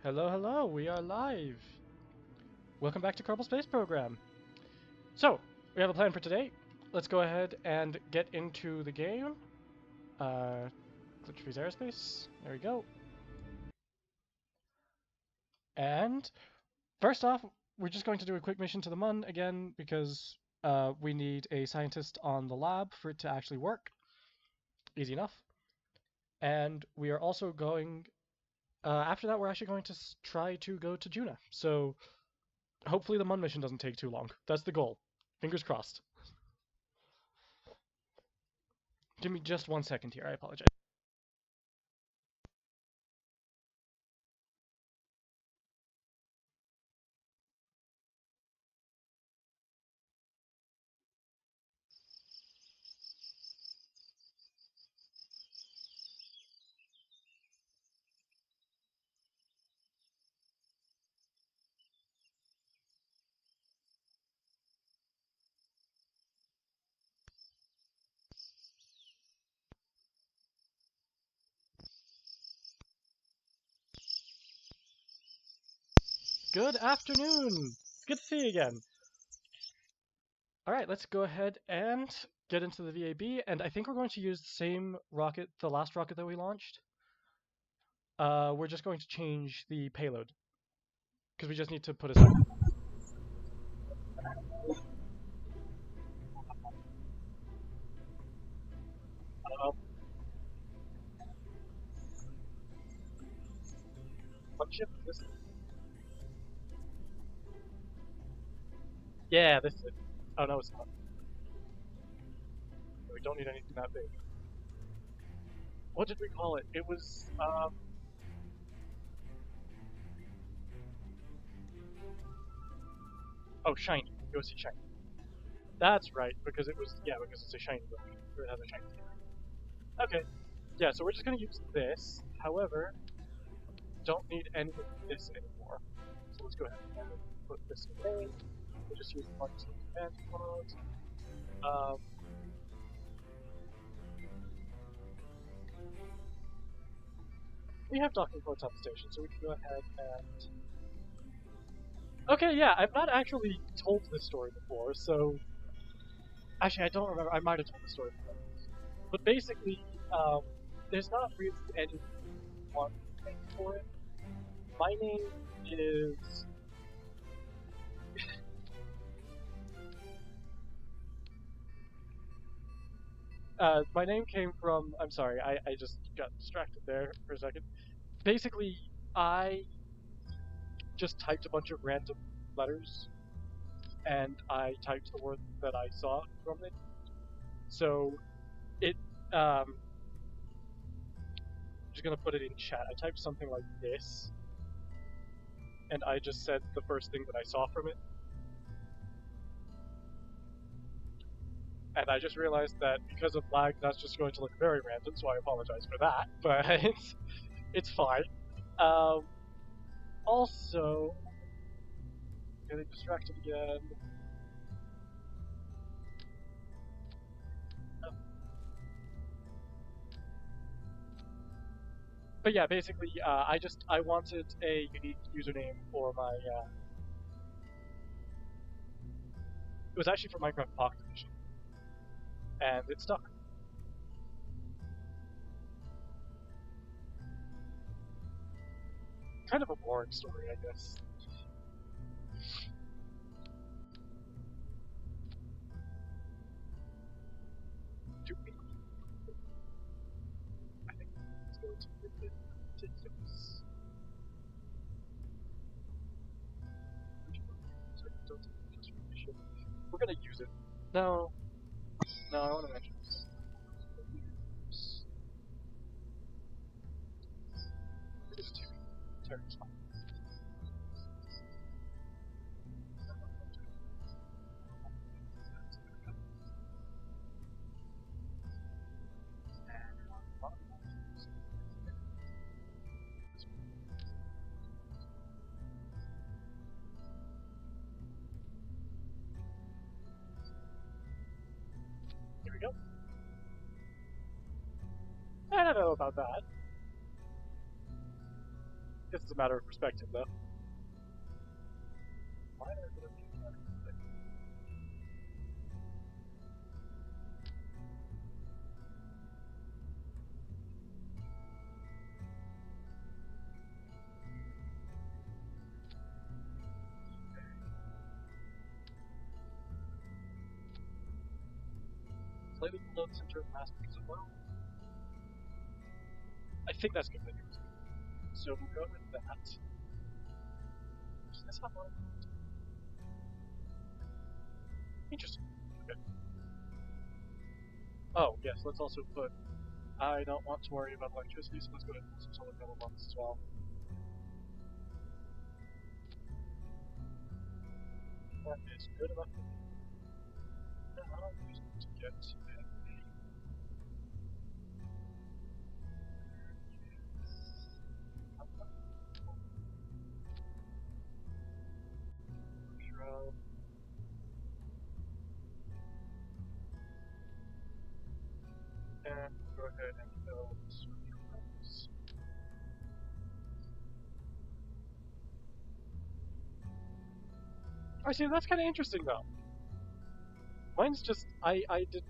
Hello, hello, we are live. Welcome back to Kerbal Space Program. So, we have a plan for today. Let's go ahead and get into the game. Glitch freeze aerospace. There we go. And first off, we're just going to do a quick mission to the Mun again because we need a scientist on the lab for it to actually work. Easy enough. And we are also going, after that, we're actually going to try to go to Juna. So hopefully the Mun mission doesn't take too long. That's the goal. Fingers crossed. Give me just 1 second here, I apologize. Good afternoon! It's good to see you again. Alright, let's go ahead and get into the VAB, and I think we're going to use the same rocket, the last rocket that we launched. We're just going to change the payload, because we just need to put a... What ship is this? Yeah, this is it. Oh no, it's not. We don't need anything that big. What did we call it? It was, oh, shiny. It was a shiny. That's right, because it was, yeah, because it's a shiny rocket. It has a shiny thing. Okay. Yeah, so we're just gonna use this. However, don't need any of this anymore. So let's go ahead and put this away. We'll just use one of command pods. We have docking ports on the station, so we can go ahead and... Okay, yeah, I've not actually told this story before, so... Actually, I don't remember. I might have told the story before. But basically, there's not really any one thing for it. My name is... my name came from... I'm sorry, I just got distracted there for a second. Basically, I just typed a bunch of random letters, and I typed the word that I saw from it. So, it... I'm just gonna put it in chat. I typed something like this, and I just said the first thing that I saw from it. And I just realized that because of lag, that's just going to look very random, so I apologize for that, but it's fine. Also, getting distracted again. But yeah, basically, I wanted a unique username for my, it was actually for Minecraft Pocket Edition, and it stuck. Kind of a boring story, I guess. Do we? I think it's going to be a bit ridiculous. We're gonna use it. No. No, I want to mention this. It's too terrifying. Here we go. I don't know about that. Guess it's a matter of perspective, though. Why are there two characters? Slightly below the center of mass because of oil. I think that's good news. So we'll go with that. Does this have oil? Interesting. Okay. Oh, yes, let's also put. I don't want to worry about electricity, so let's go ahead and put some solar panel on this as well. That is good enough for me. Now we just need to get shroud. And go ahead and build surface. I see, that's kind of interesting though. Mine's just, I did.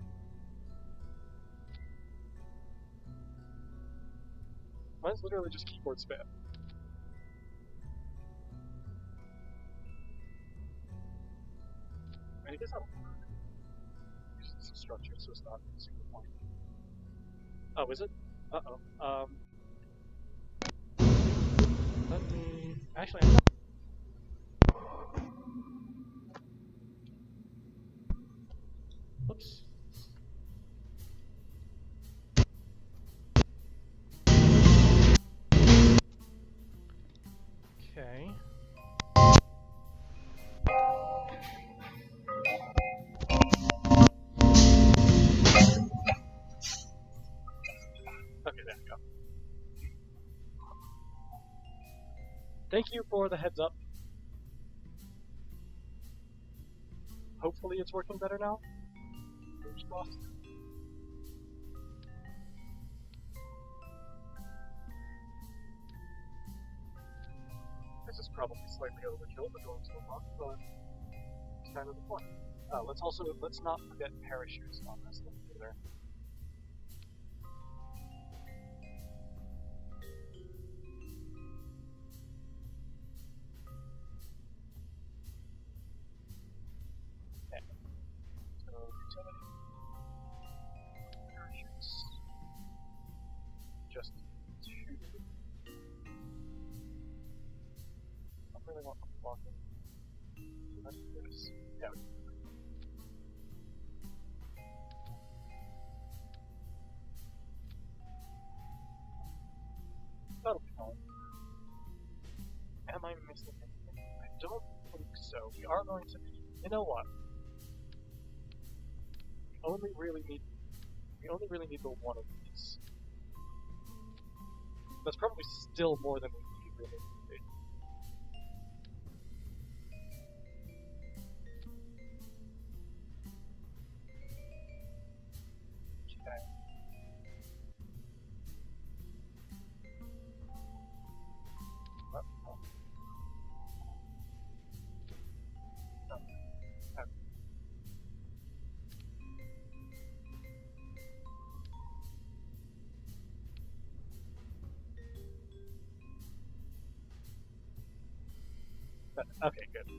Mine's literally just keyboard spam. I guess I'll use this structure so it's not a single point. Oh, is it? Uh-oh. Let me... Actually, I'm not... Whoops. Okay. Okay, there we go. Thank you for the heads up. Hopefully it's working better now. Fingers crossed. This is probably slightly overkill for going so long, but it's kind of the point. Let's not forget parachutes on this thing either. Okay. So utility parachutes. Just two. I really want them blocking. Let's do this. Yeah. That'll be fine. Am I missing anything? I don't think so. We are going to be. You know what? We only really need the one of these. That's probably still more than we need, really. Okay. Okay, good.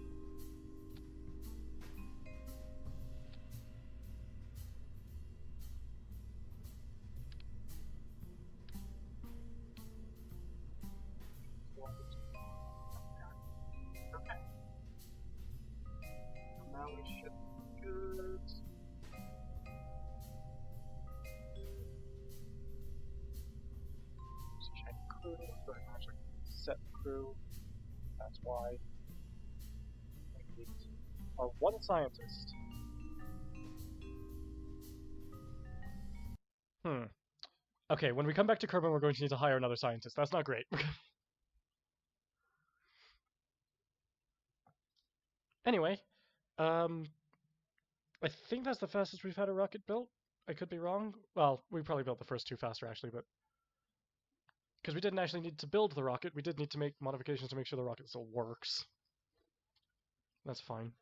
Okay. Now we should be good. Just check crew. Let's go ahead and actually set crew. That's why. We need our one scientist. Okay, when we come back to Kerbin, we're going to need to hire another scientist. That's not great. Anyway, I think that's the fastest we've had a rocket built. I could be wrong. Well, we probably built the first two faster, actually, but... because we didn't actually need to build the rocket. We did need to make modifications to make sure the rocket still works. That's fine.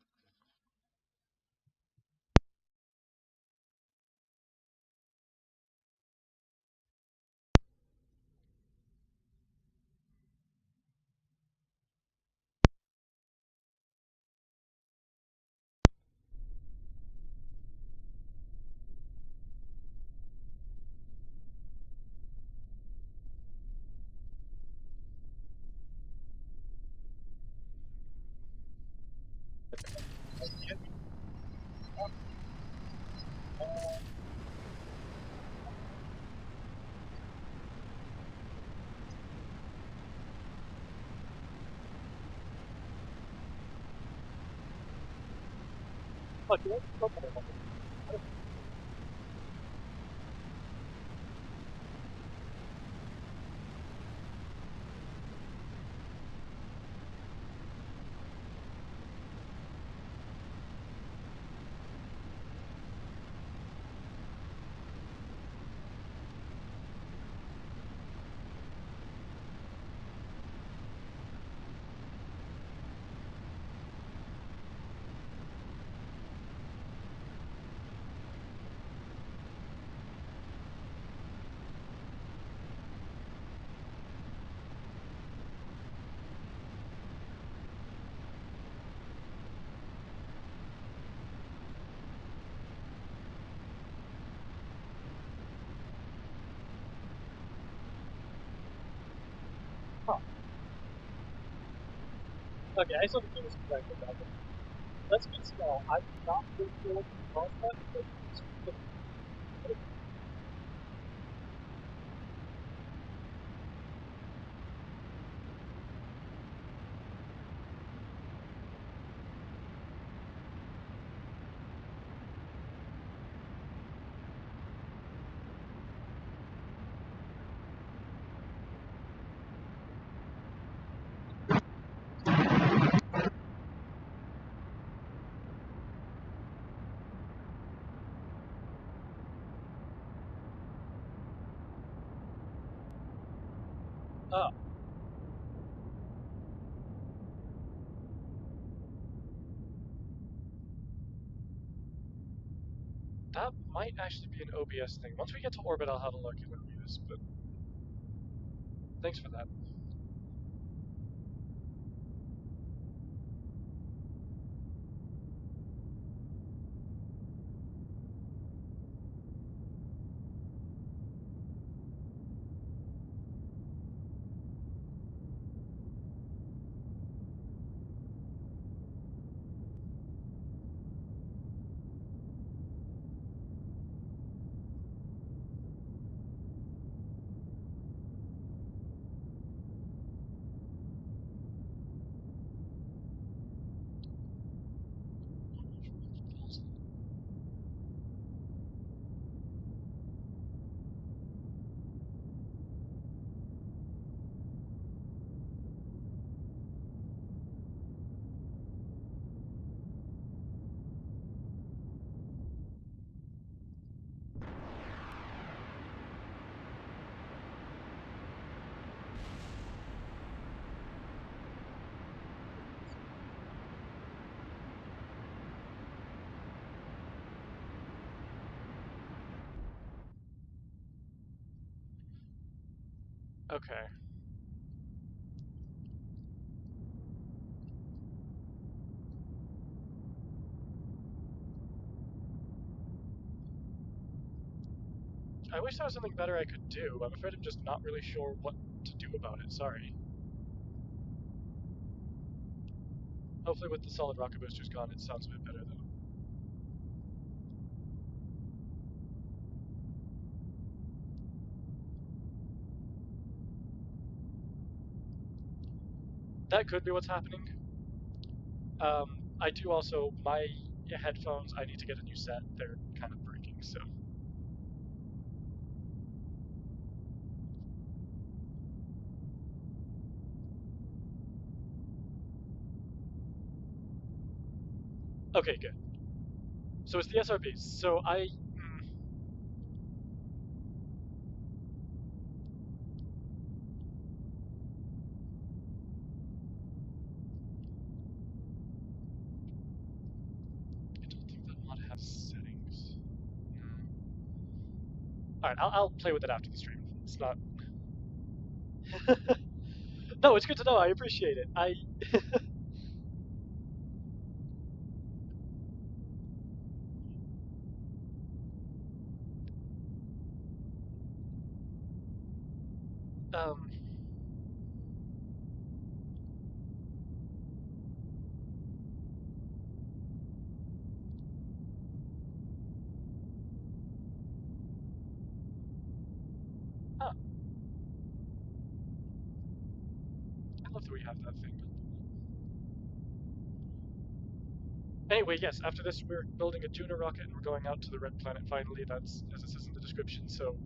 Okay, I sort of do this correctly, but let's be small. I'm not really sure what the concept, but oh, that might actually be an OBS thing. Once we get to orbit, I'll have a look at OBS, but thanks for that. Okay. I wish there was something better I could do. I'm afraid I'm just not really sure what to do about it. Sorry. Hopefully with the solid rocket boosters gone, it sounds a bit better, though. That could be what's happening. I do also, my headphones, I need to get a new set. They're kind of breaking, so. Okay, good. So it's the SRBs. So All right, I'll play with it after the stream. It's not. No, it's good to know. I appreciate it. I. um. Ah, I love that we have that thing. Anyway, yes. After this, we're building a tuner rocket and we're going out to the red planet. Finally, that's as it says in the description. So,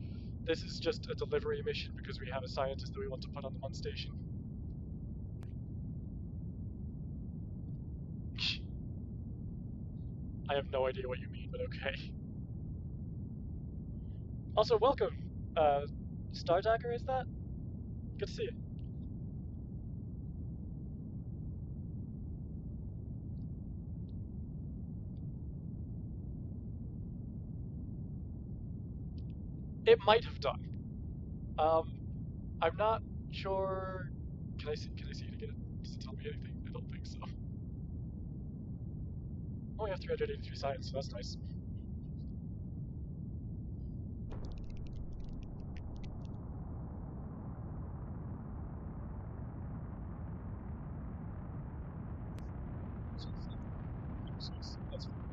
this is just a delivery mission because we have a scientist that we want to put on the Mun station. I have no idea what you mean, but okay. Also, welcome, uh, Stardagger. Is that? Good to see you. It might have done. Um, I'm not sure. Can I see? Can I see it again? Does it tell me anything? I don't think so. Oh, we have 383 science, so that's nice. That's fine.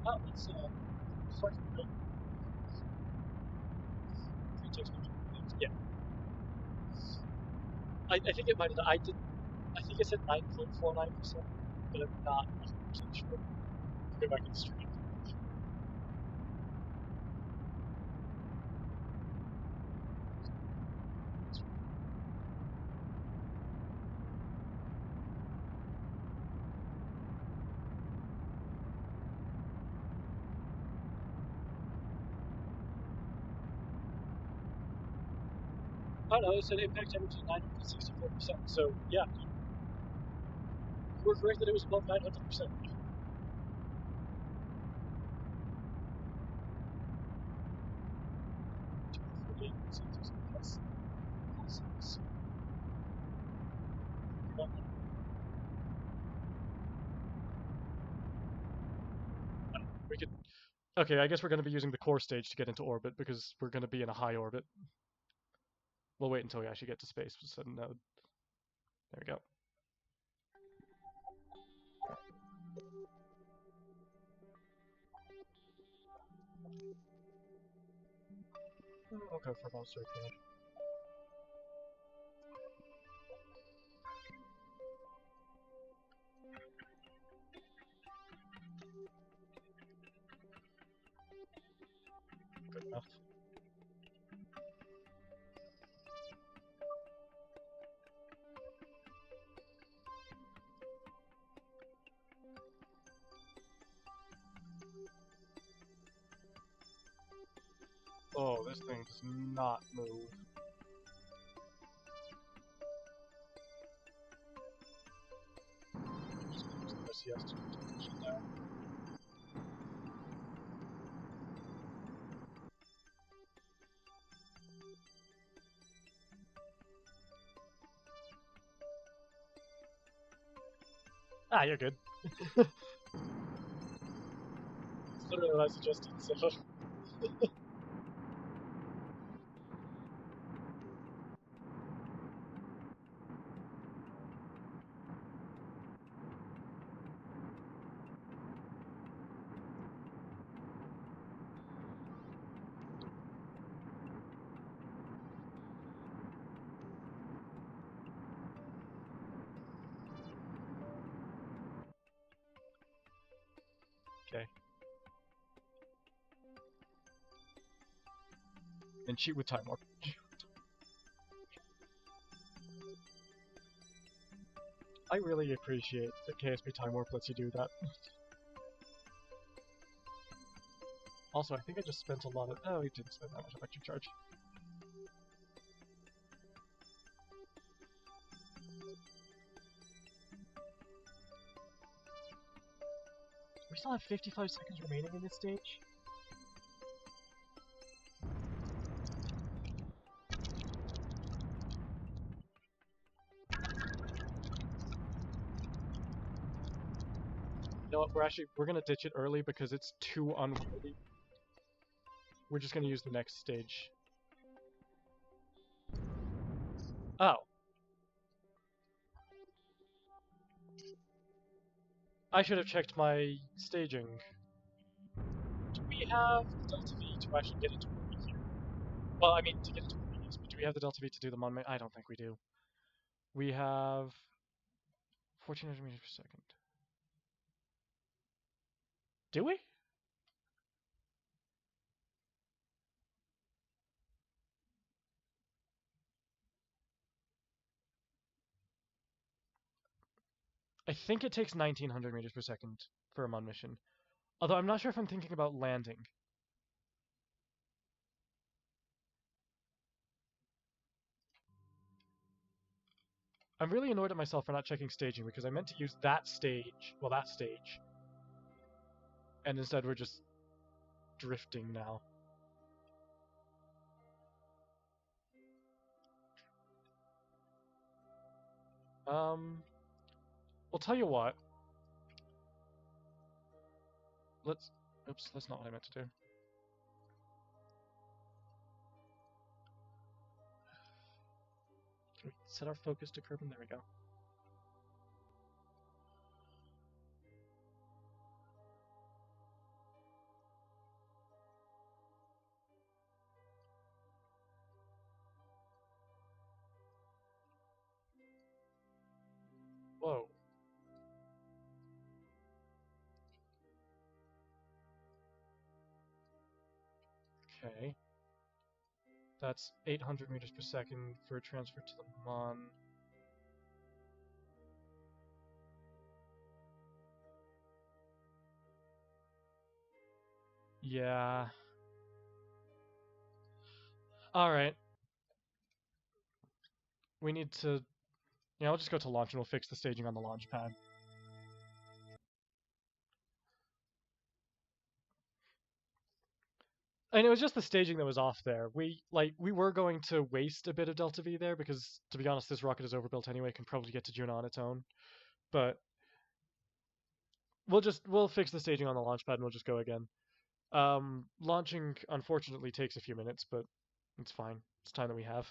Oh, it's sort of like pretext. Yeah, I think it might have. I did. I think it said 9.49%, but I'm not 100% sure. Go back in the stream. Oh no, it said impact energy 964%. So yeah, you were correct that it was above 900%. That's nonsense. We could. Okay, I guess we're going to be using the core stage to get into orbit because we're going to be in a high orbit. We'll wait until we actually get to space. So no, there we go. I'll go for most circular. Good enough. Oh, this thing does not move. Just now. Ah, you're good. It's literally what I suggested, so. Okay. And cheat with time warp. I really appreciate that KSP time warp lets you do that. Also, I think I just spent a lot of... Oh, we didn't spend that much electric charge. We still have 55 seconds remaining in this stage. You know what, we're gonna ditch it early because it's too unworthy. We're just gonna use the next stage. Oh. I should have checked my staging. Do we have the Delta V to actually get into working here? Well, I mean, to get into working, yes, but do we have the Delta V to do the Mon? I don't think we do. We have 1400 meters per second. Do we? I think it takes 1900 meters per second for a Mon mission. Although I'm not sure if I'm thinking about landing. I'm really annoyed at myself for not checking staging because I meant to use that stage, well, that stage. And instead we're just drifting now. I'll tell you what. Oops, that's not what I meant to do. Can we set our focus to Kerbin? There we go. Whoa. Okay. That's 800 meters per second for a transfer to the Mon. Yeah. Alright. We need to... Yeah, I'll just go to launch and we'll fix the staging on the launch pad. And it was just the staging that was off there. We were going to waste a bit of Delta V there because, to be honest, this rocket is overbuilt anyway, can probably get to Juno on its own. But we'll fix the staging on the launch pad and we'll just go again. Launching, unfortunately, takes a few minutes, but it's fine. It's time that we have.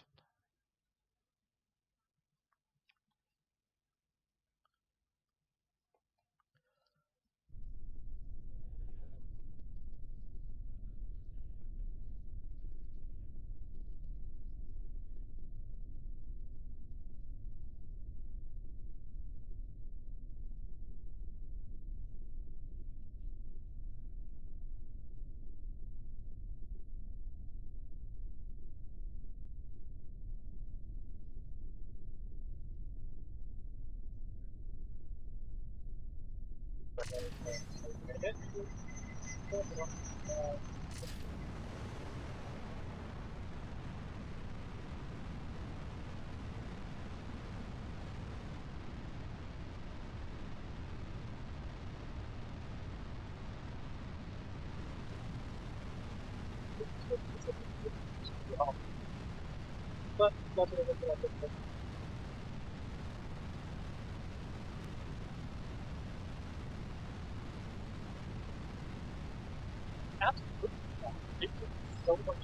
Absolutely. It took so much.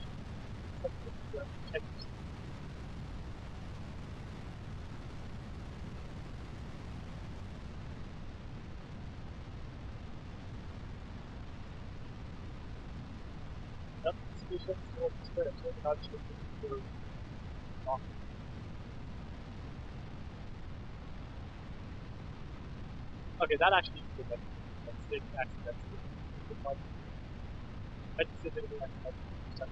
Okay, that actually is good. That's accidentally. I just did it like 100%.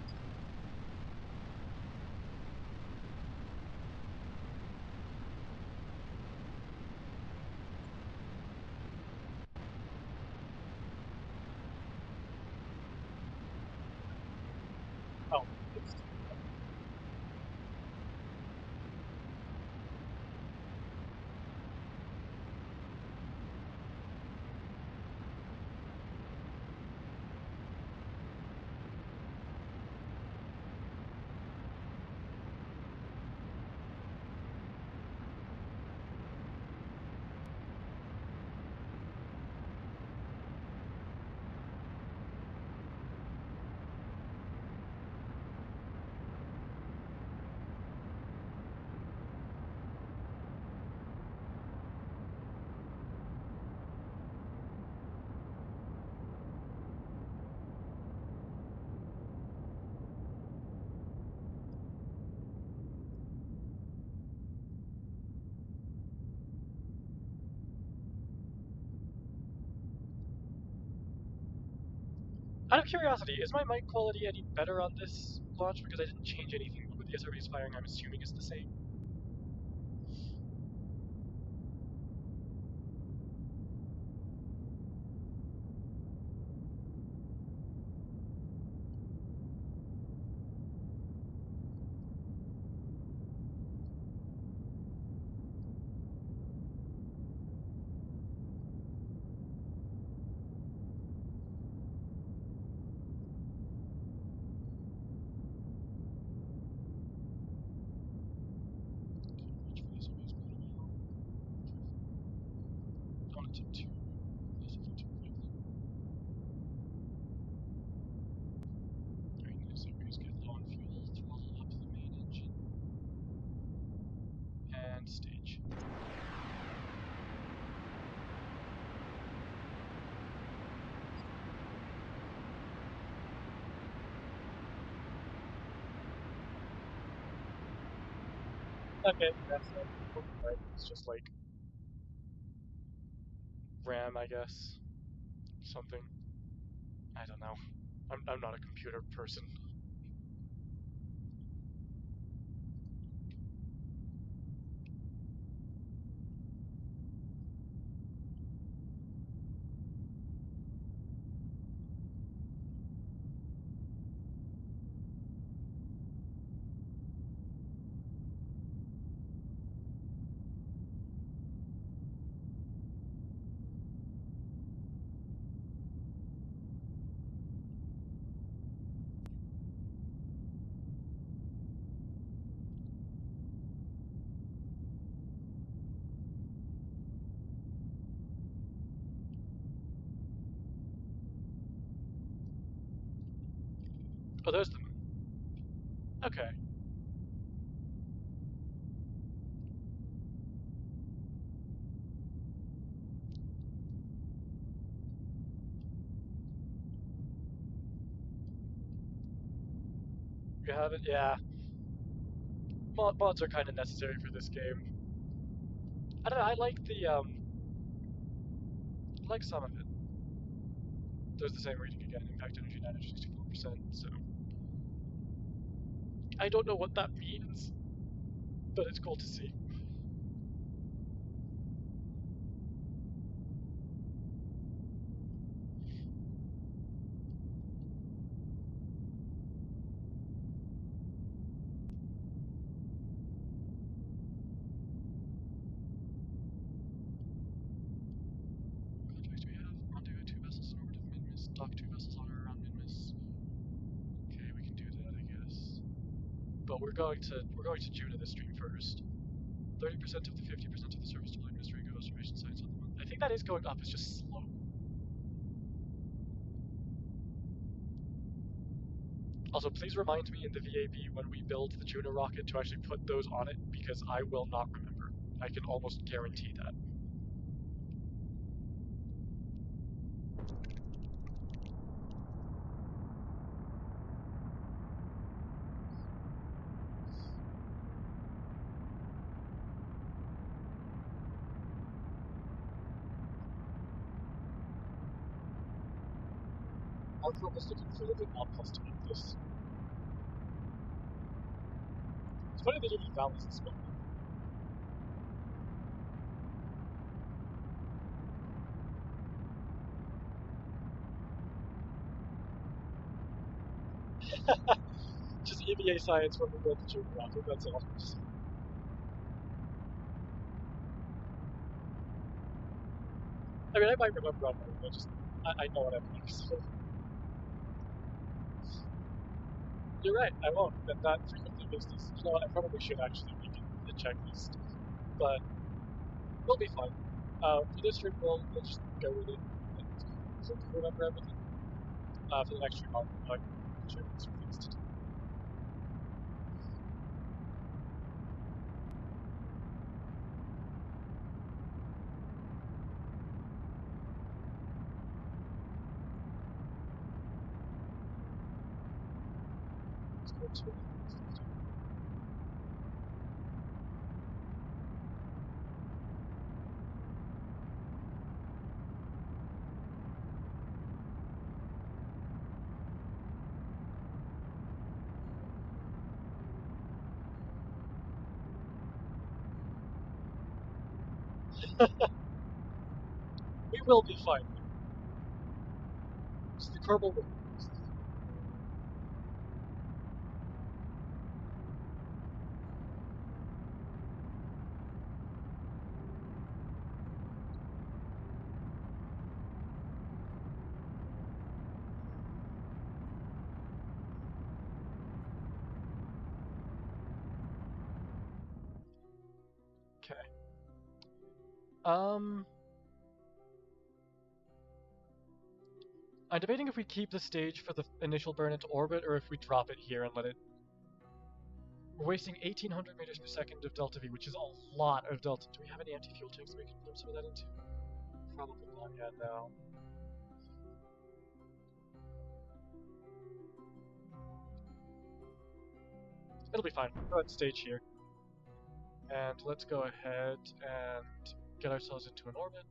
Oh, it's out of curiosity, is my mic quality any better on this launch? Because I didn't change anything, but with the SRBs firing, I'm assuming it's the same. And stage. Okay, that's it. Right. It's just like RAM, I guess. Something. I don't know. I'm not a computer person. Oh, there's the moon. Okay. You have it? Yeah. Mods are kind of necessary for this game. I don't know, I like I like some of it. There's the same rating again, impact energy 964%, so. I don't know what that means, but it's cool to see. Contracts we have, rendezvous 2 vessels in orbit of Minmus, dock 2 vessels on or around Minmus. Okay, we can do that, I guess. But we're going to June of this stream first. 30% of the 50% of the surface to line mystery go observation science on the moon. I think that is going up, it's just slow. Also, please remind me in the VAB when we build the Juno rocket to actually put those on it, because I will not remember. I can almost guarantee that. our club is looking for a outpost to make this. It's funny they give you valleys as well. Just EVA science when we build the junior rocket, that's all. I mean, I might remember on my own, I know what I'm like, so. You're right, I won't. That frequently makes this. You know what, I probably should actually make it a checklist. But we'll be fine. For this trip, we'll just go with it and remember everything. For the next trip, I'll check this fixed. Let's go to we will be fine. Just the Kerbal will. Okay. Um, I'm debating if we keep the stage for the initial burn into orbit or if we drop it here and let it. We're wasting 1800 meters per second of delta V, which is a lot of delta. Do we have any anti-fuel tanks that we can put some of that into? Probably not yet now. It'll be fine. Go ahead and stage here. And let's go ahead and get ourselves into an orbit.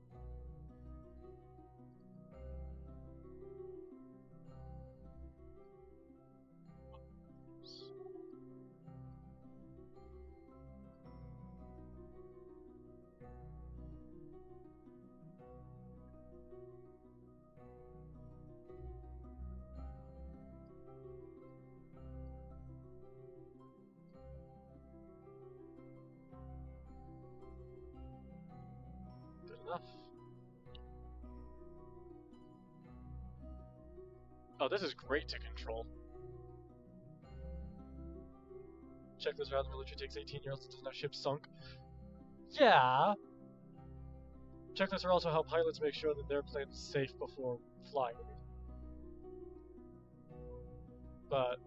Good enough. Oh, this is great to control. Check this around. The military takes 18 years and doesn't have ships sunk. Yeah. Checklists are also how pilots make sure that their plane is safe before flying. But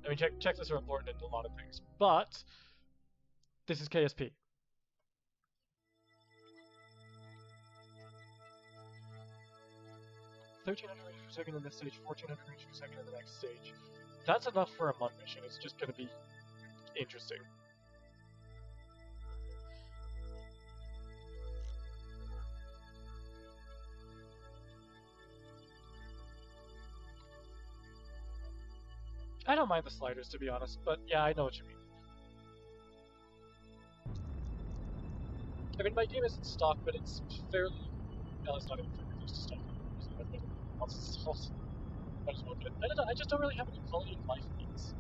I mean, checklists are important in a lot of things. But this is KSP. 1300 meters per second in this stage, 1400 meters per second in the next stage. That's enough for a MUN mission. It's just going to be interesting. I don't mind the sliders, to be honest, but yeah, I know what you mean. I mean, my game isn't stock, but it's fairly... No, it's not even fairly close to stock. I don't know, I just don't really have any quality of life needs.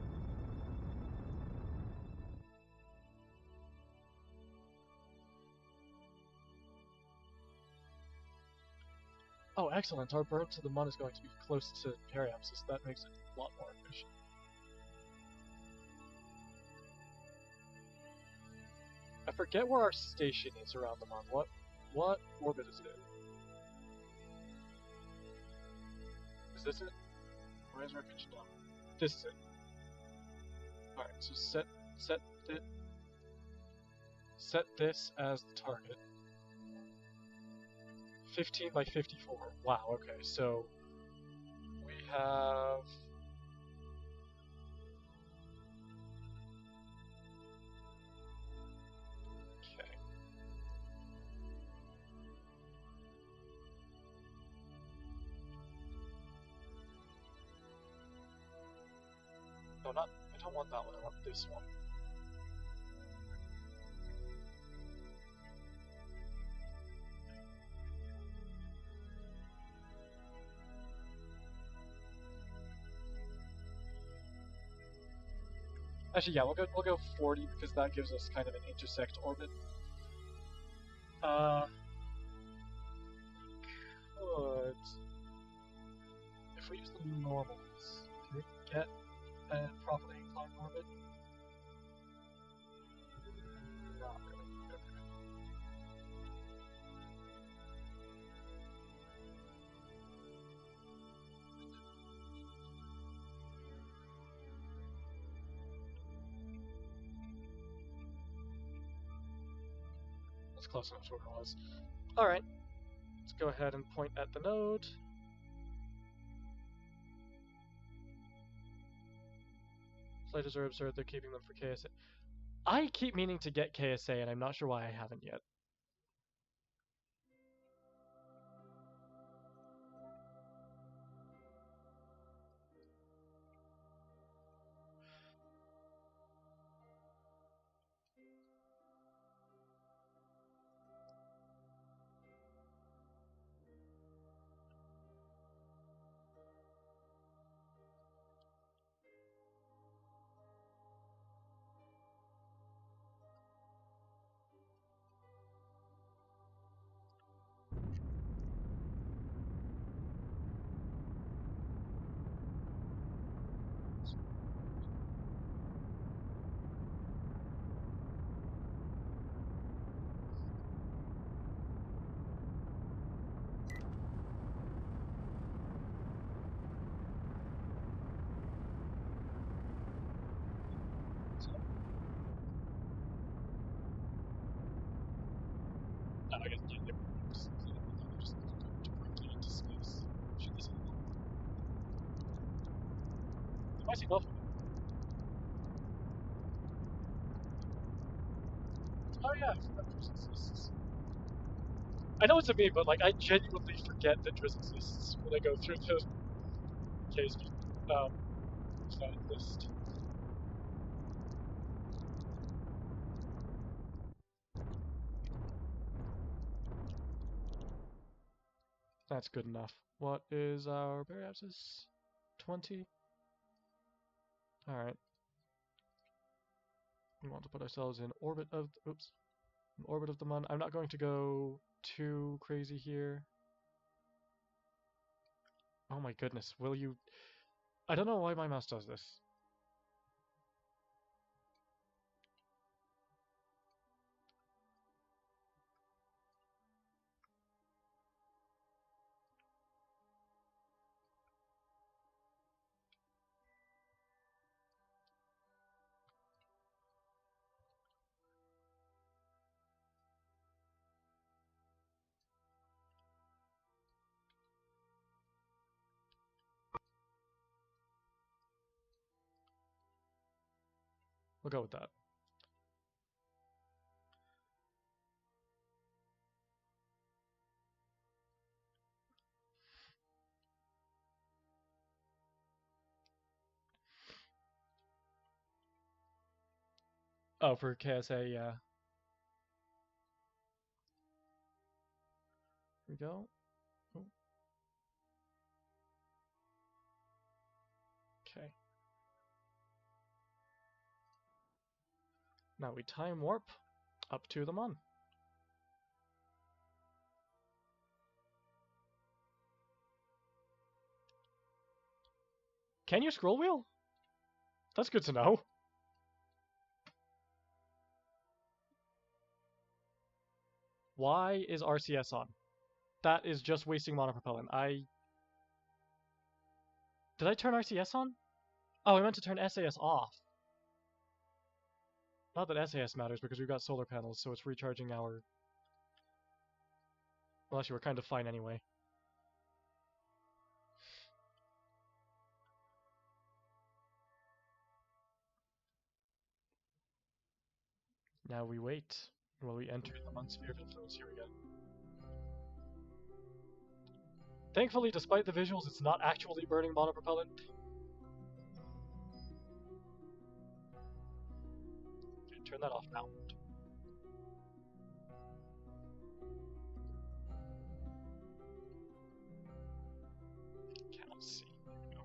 Oh, excellent. Our burn to the MUN is going to be close to periapsis. That makes it a lot more efficient. I forget where our station is around the MUN. What orbit is it in? Is this it? Rise wreckage? No. This is it. Alright, so set this as the target. 15 by 54. Wow, okay, so we have... Okay. not. I don't want that one. I want this one. Actually, yeah, we'll go 40 because that gives us kind of an intersect orbit. Could if we use the normals, can we get a properly inclined orbit? Not really. Okay. That's close enough to where it was. Alright, let's go ahead and point at the node. Flighters are absurd, they're keeping them for KSA. I keep meaning to get KSA, and I'm not sure why I haven't yet. I guess just directly into space. Should this be I see both. Oh yeah, I forgot Driz exists. I know it's a meme, but like I genuinely forget that Driz exists when I go through the KSP flight list. That's good enough. What is our barrier axis? 20. Alright. We want to put ourselves in orbit of the Mun. I'm not going to go too crazy here. Oh my goodness, will you... I don't know why my mouse does this. We'll go with that. Oh, for KSA, yeah. Here we go. Oh. Okay. Now we time warp up to the Mun. Can you scroll wheel? That's good to know. Why is RCS on? That is just wasting monopropellant. Did I turn RCS on? Oh, I meant to turn SAS off. Not that SAS matters because we've got solar panels, so it's recharging our... Well, actually, we're kind of fine anyway. Now we wait while we enter the Mun sphere of influence. Here we go. Thankfully, despite the visuals, it's not actually burning monopropellant. turn that off now. Cannot see. There we go.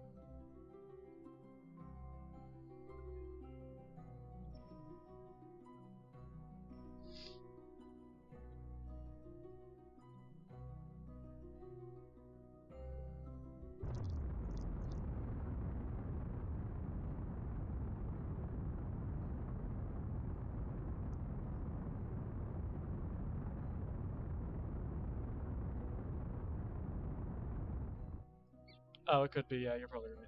Oh, it could be. Yeah, you're probably right.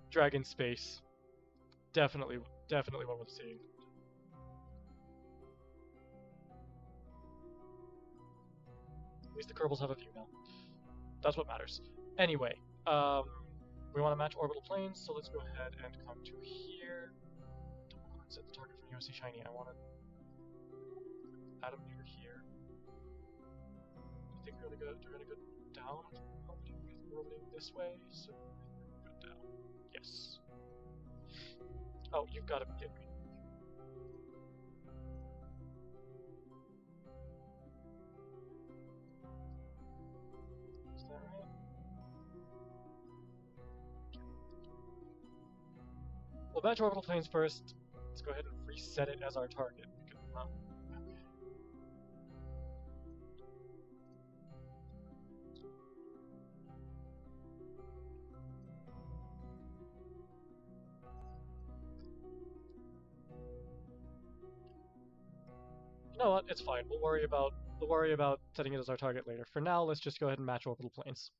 Dragon space. Definitely one worth seeing. At least the Kerbals have a view now. That's what matters. Anyway, we want to match orbital planes, so let's go ahead and come to here. Don't want to set the target from USC Shiny. I want to add them near here. I think we're gonna go down. We're orbiting this way, so we're gonna go down. Yes. Oh, you've got to be kidding me. Is that right? We'll match orbital planes first. Let's go ahead and reset it as our target. Because, you know what? It's fine. We'll worry about setting it as our target later. For now, let's just go ahead and match orbital planes.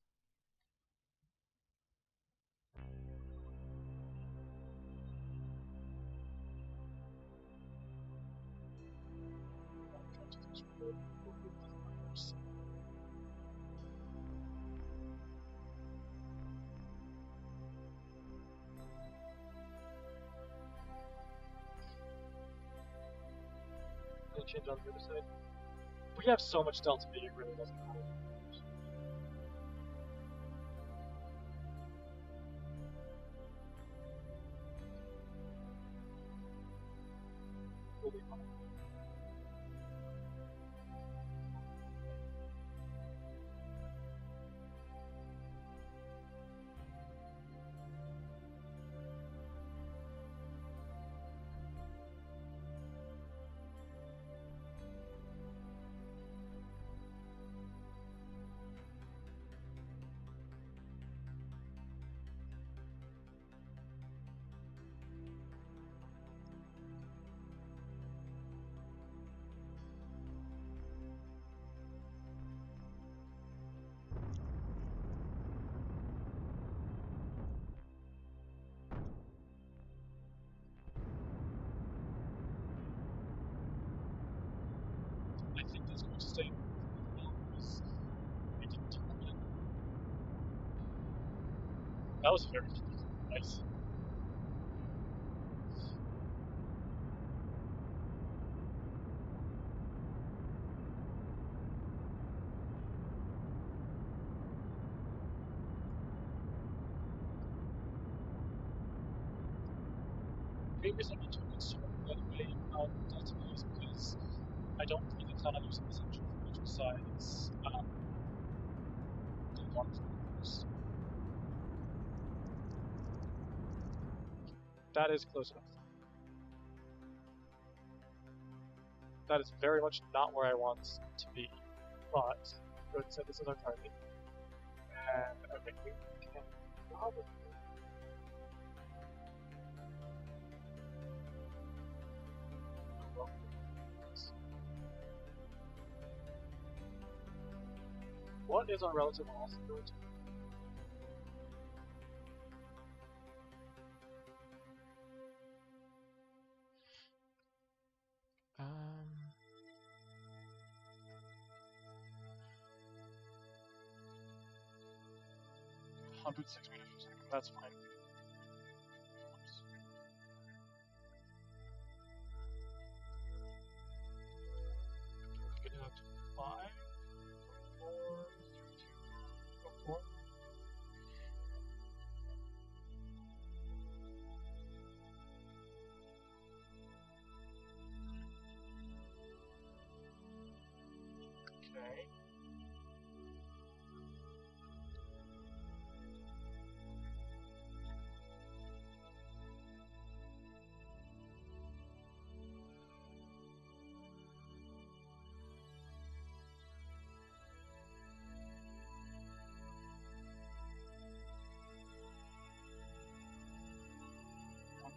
Change on the other side. We have so much delta V, it really doesn't matter. We'll be fine. I think that's going to stay because I didn't target it. That was very nice. Maybe I'm not too concerned by the way Delta V is because I don't think it's not using essential for neutral sides. That is close enough. That is very much not where I want to be. But, go ahead and set this as our target. And I think we can probably. What is our relative velocity going to be? Um, 106 meters per second. That's fine. Get it up to 5, 4, 3, 2, 4.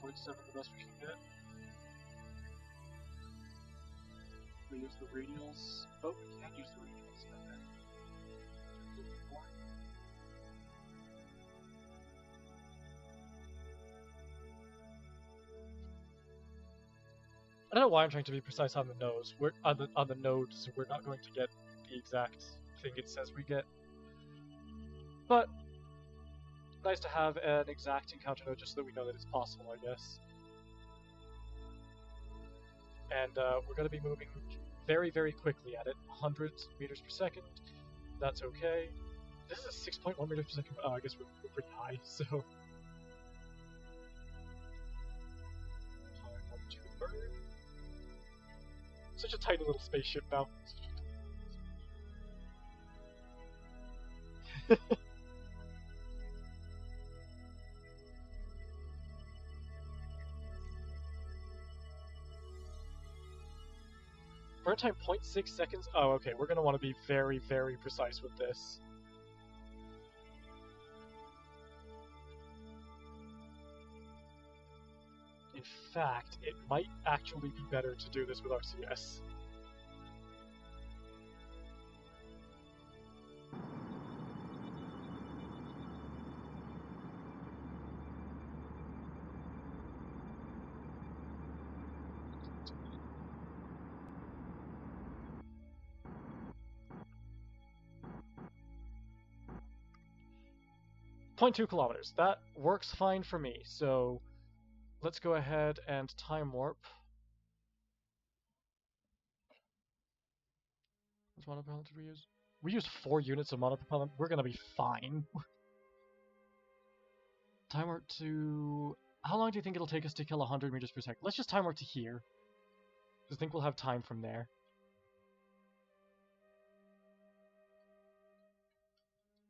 6.7 the best we can get. We use the radials. Oh, we can't use the radials. Okay. I don't know why I'm trying to be precise on the nose. We're on the node, so we're not going to get the exact thing it says we get. But nice to have an exact encounter node just so that we know that it's possible, I guess. And we're going to be moving very, very quickly at it. 100 meters per second. That's okay. This is a 6.1 meters per second. Oh, I guess we're pretty high, so. Time to burn. Such a tiny little spaceship now. Burn time 0.6 seconds? Oh, okay, we're going to want to be very, very precise with this. In fact, it might actually be better to do this with RCS. .2 kilometers. That works fine for me, so let's go ahead and time warp. Which monopropellant did we use? We used 4 units of monopropellant. We're gonna be fine. Time warp to... How long do you think it'll take us to kill 100 meters per second? Let's just time warp to here. I think we'll have time from there.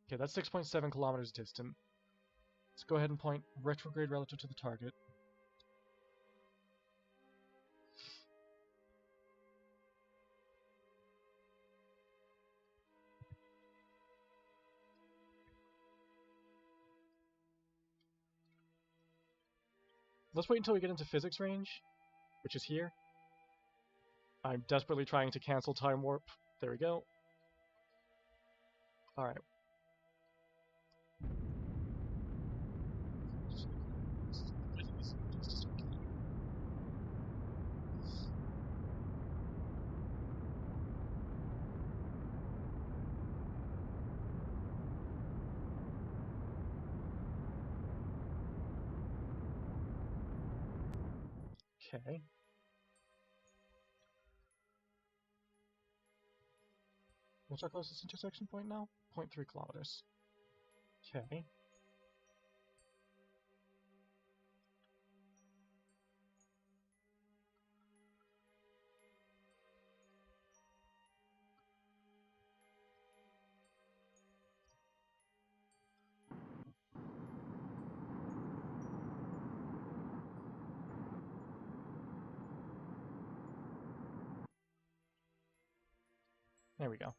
Okay, that's 6.7 kilometers distant. Let's go ahead and point retrograde relative to the target. Let's wait until we get into physics range, which is here. I'm desperately trying to cancel time warp. There we go. Alright. Okay. What's our closest intersection point now? 0.3 kilometers. Okay. There we go.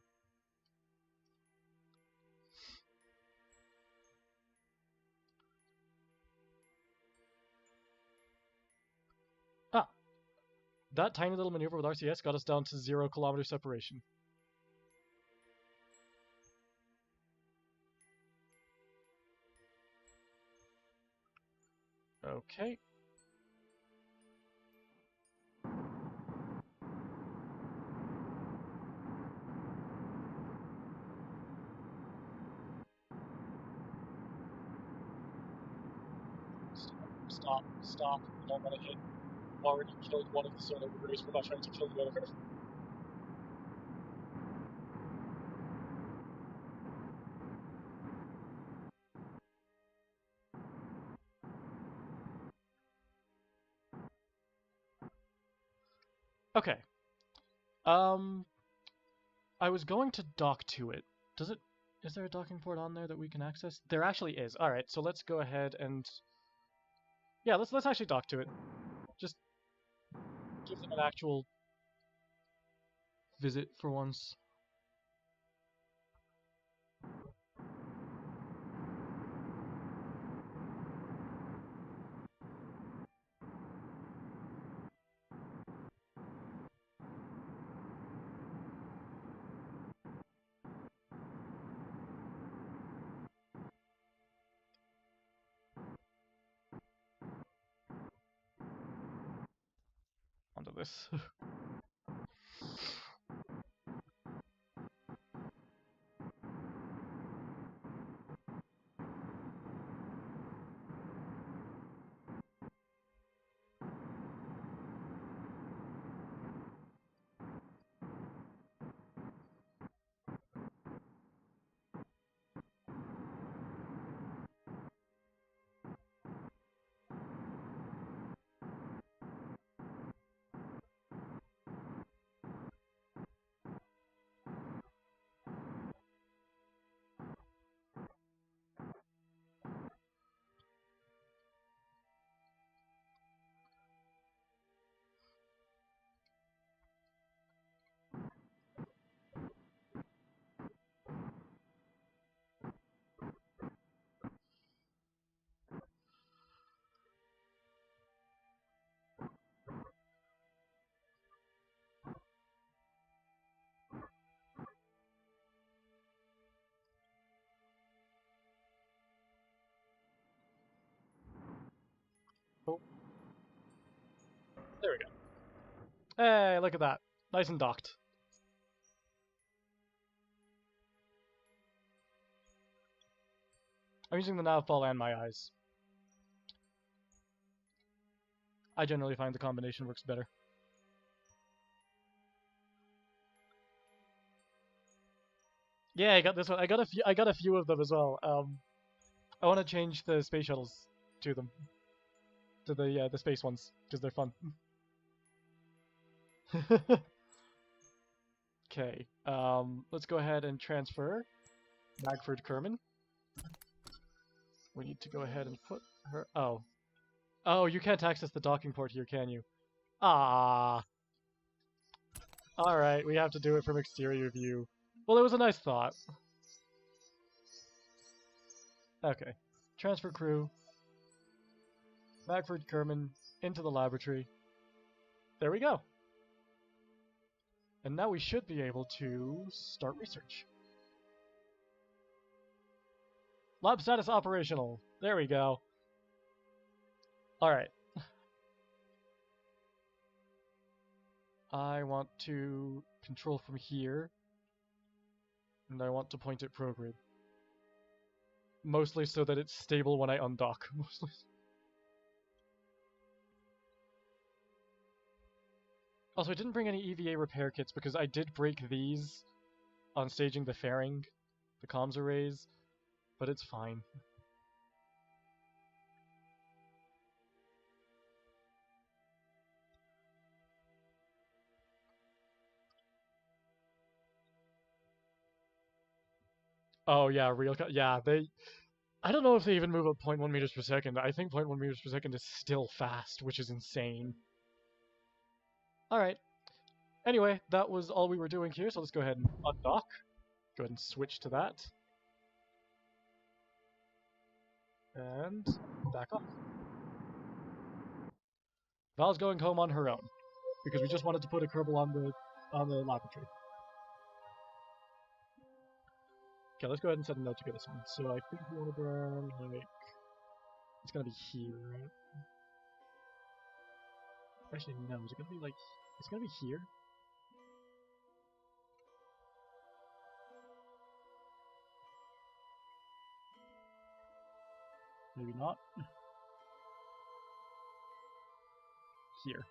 Ah! That tiny little maneuver with RCS got us down to 0 kilometer separation. Okay. Stop. Stop. We don't want to hit. We've already killed one of the solar rays. We're not trying to kill the other. Okay. I was going to dock to it. Is there a docking port on there that we can access? There actually is. Alright, so let's go ahead and... Yeah, let's actually dock to it. Just give them an actual visit for once. this. Oh, there we go. Hey, look at that. Nice and docked. I'm using the nav ball and my eyes. I generally find the combination works better. Yeah, I got this one. I got a few. I got a few of them as well. I want to change the space shuttles to them, to the space ones, because they're fun. Okay. Let's go ahead and transfer Magford Kerman. We need to go ahead and put her. Oh, oh, you can't access the docking port here, can you? Ah. All right, we have to do it from exterior view. Well, it was a nice thought. Okay. Transfer crew. Magford Kerman into the laboratory. There we go. And now we should be able to start research. Lab status operational. There we go. Alright. I want to control from here. And I want to point at ProGrid. Mostly so that it's stable when I undock. Mostly. Also, I didn't bring any EVA repair kits because I did break these on staging the fairing, the comms arrays, but it's fine. Oh yeah, yeah, they... I don't know if they even move at 0.1 meters per second. I think 0.1 meters per second is still fast, which is insane. Alright. Anyway, that was all we were doing here, so let's go ahead and undock. Go ahead and switch to that. And back off. Val's going home on her own, because we just wanted to put a Kerbal on the laboratory. Okay, let's go ahead and set a note to get this one. So I think we want to burn, like... It's gonna be here, right? Actually, no, is it gonna be, like... It's gonna be here? Maybe not. Here.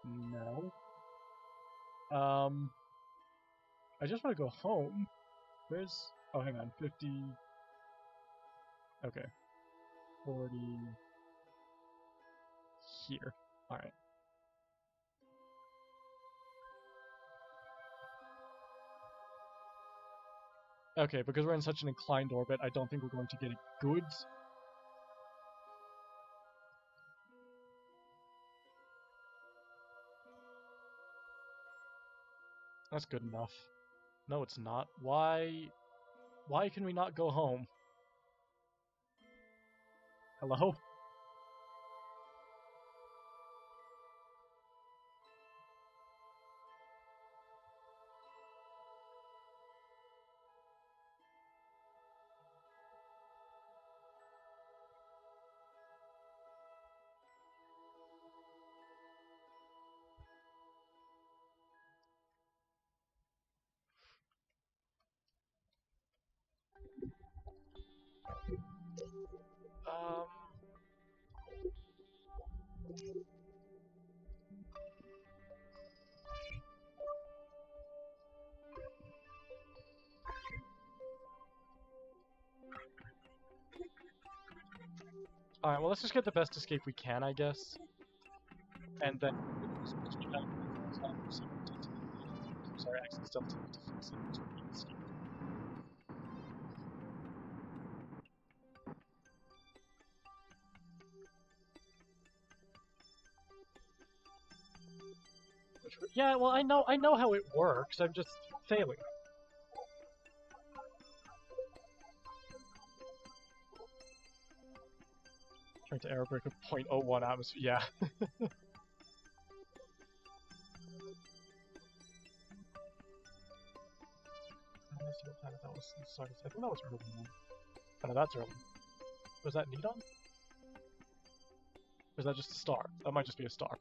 No. I just want to go home. Where's... Oh, hang on. 50... Okay. 40... Here. Alright. Okay, because we're in such an inclined orbit, I don't think we're going to get it good. That's good enough. No, it's not. Why can we not go home? Hello? Um. All right. Well, let's just get the best escape we can, I guess, and then. Sorry, access still to fix it. Yeah, well, I know how it works. I'm just failing. Trying to aerobrake with 0.01 atmosphere. Yeah. That was, sorry, I think that was early. Oh, no, that's early. Was that Needon? Or is that just a star? That might just be a star.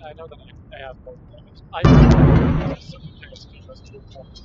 I know that I have both of them. I know some KSP has to a point.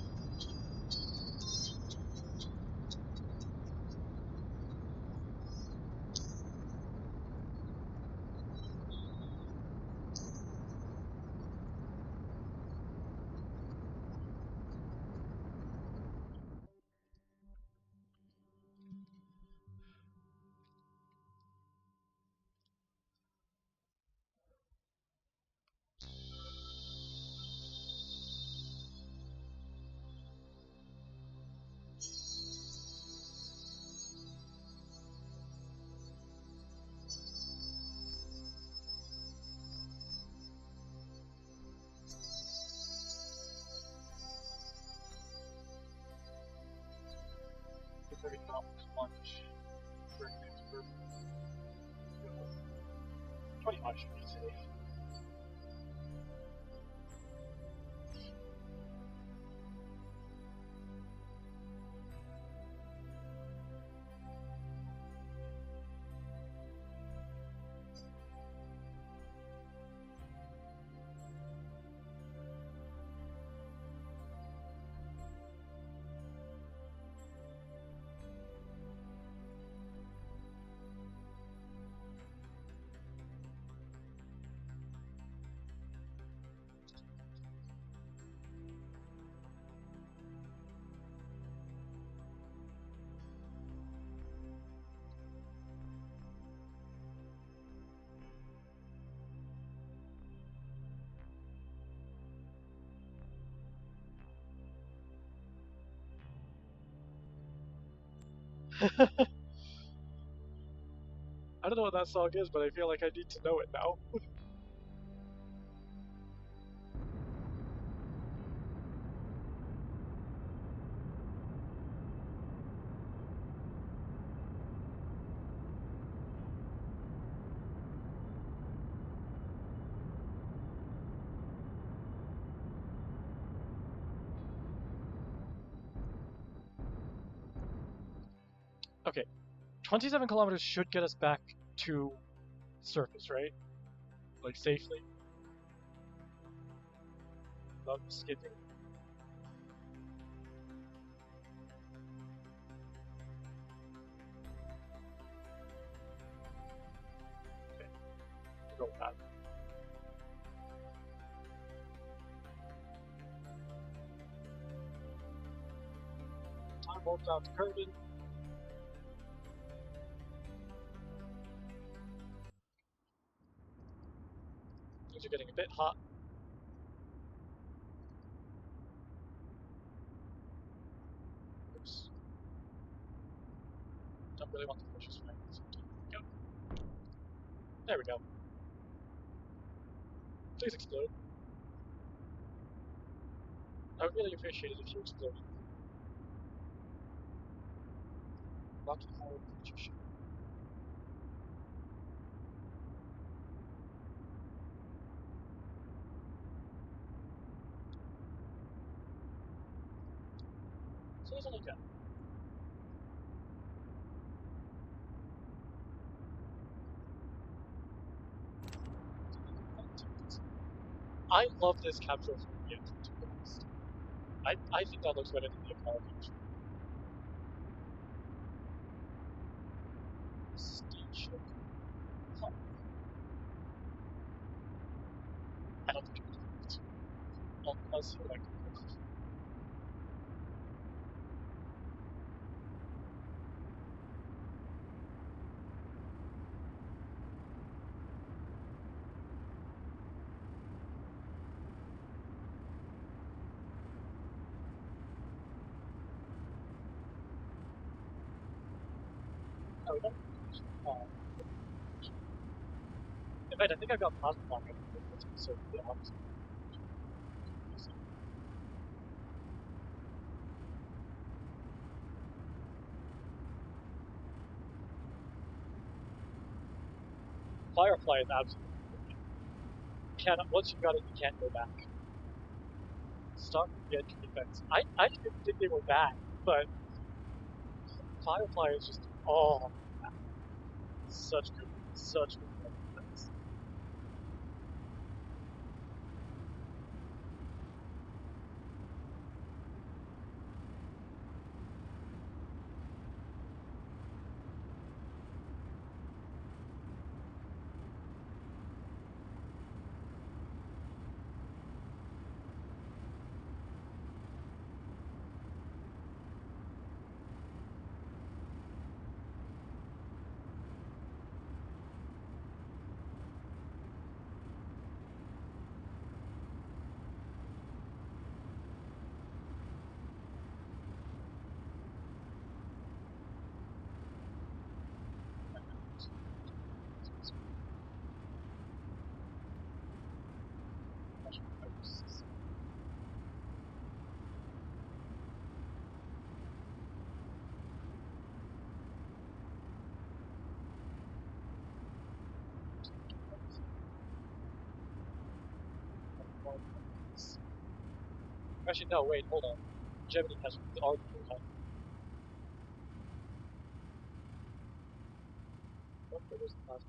Very not lunch. 25 should be safe. I don't know what that song is, but I feel like I need to know it now. Okay, 27 kilometers should get us back to surface, right? Like safely. Without skidding. Okay, go with that. they're both down to Kurgan. Things are getting a bit hot. Oops. Don't really want the delicious fire. There we go. There we go. Please explode. I would really appreciate it if you exploded. Rocky Horror Creature Show. So there's only gun. I love this capsule from the end, to be honest. I think that looks better than the Apollo capsule. Station. Huh. I don't think it was. Unless you like. Oh, we got in fact, I think I've got plasma block. So yeah, obviously. Firefly is absolutely can't once you've got it, you can't go back. Stock the entry defense. I didn't think they were bad, but Firefly is just such good defense. Actually, no, wait, hold on. Gemini has the argument on. What was the last?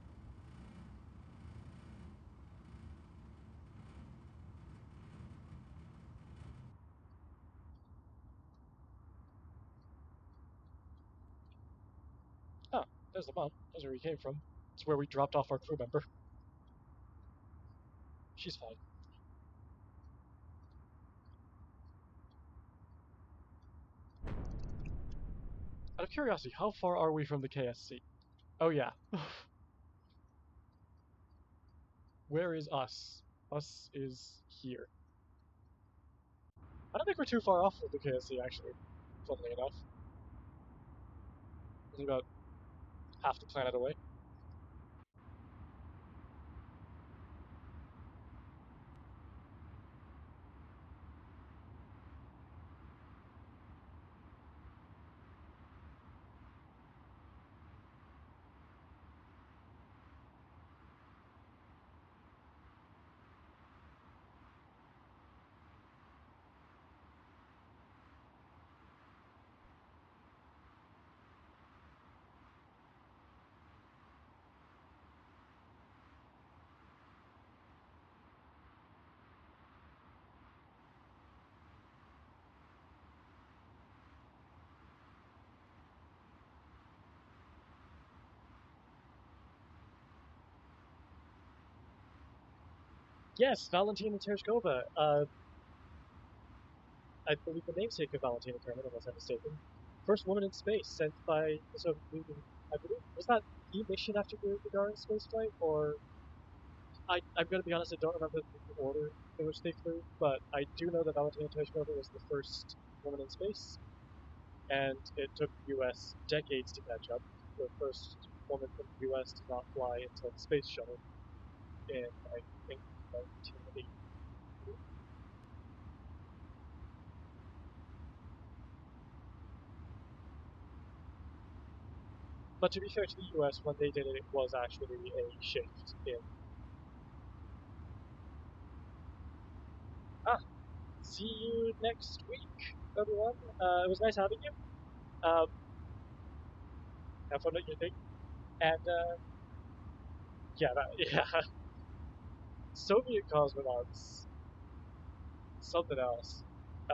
Oh, there's the bomb. That's where we came from. It's where we dropped off our crew member. She's fine. Out of curiosity, how far are we from the KSC? Oh yeah. Where is us? Us is here. I don't think we're too far off of the KSC, actually. Funnily enough. Only about half the planet away. Yes, Valentina Tereshkova. I believe the namesake of Valentina Kerman, unless I'm mistaken. First woman in space sent by the Soviet Union, I believe. Was that the mission after the Gagarin spaceflight? Or I'm going to be honest, I don't remember the order in which they flew, but I do know that Valentina Tereshkova was the first woman in space, and it took the U.S. decades to catch up. The first woman from the U.S. did not fly into the space shuttle in, I think, 1980. But to be fair to the US, when they did it, it was actually a shift in. Ah, see you next week, everyone. It was nice having you. Um, have fun at your thing. And yeah, yeah, Soviet cosmonauts, something else.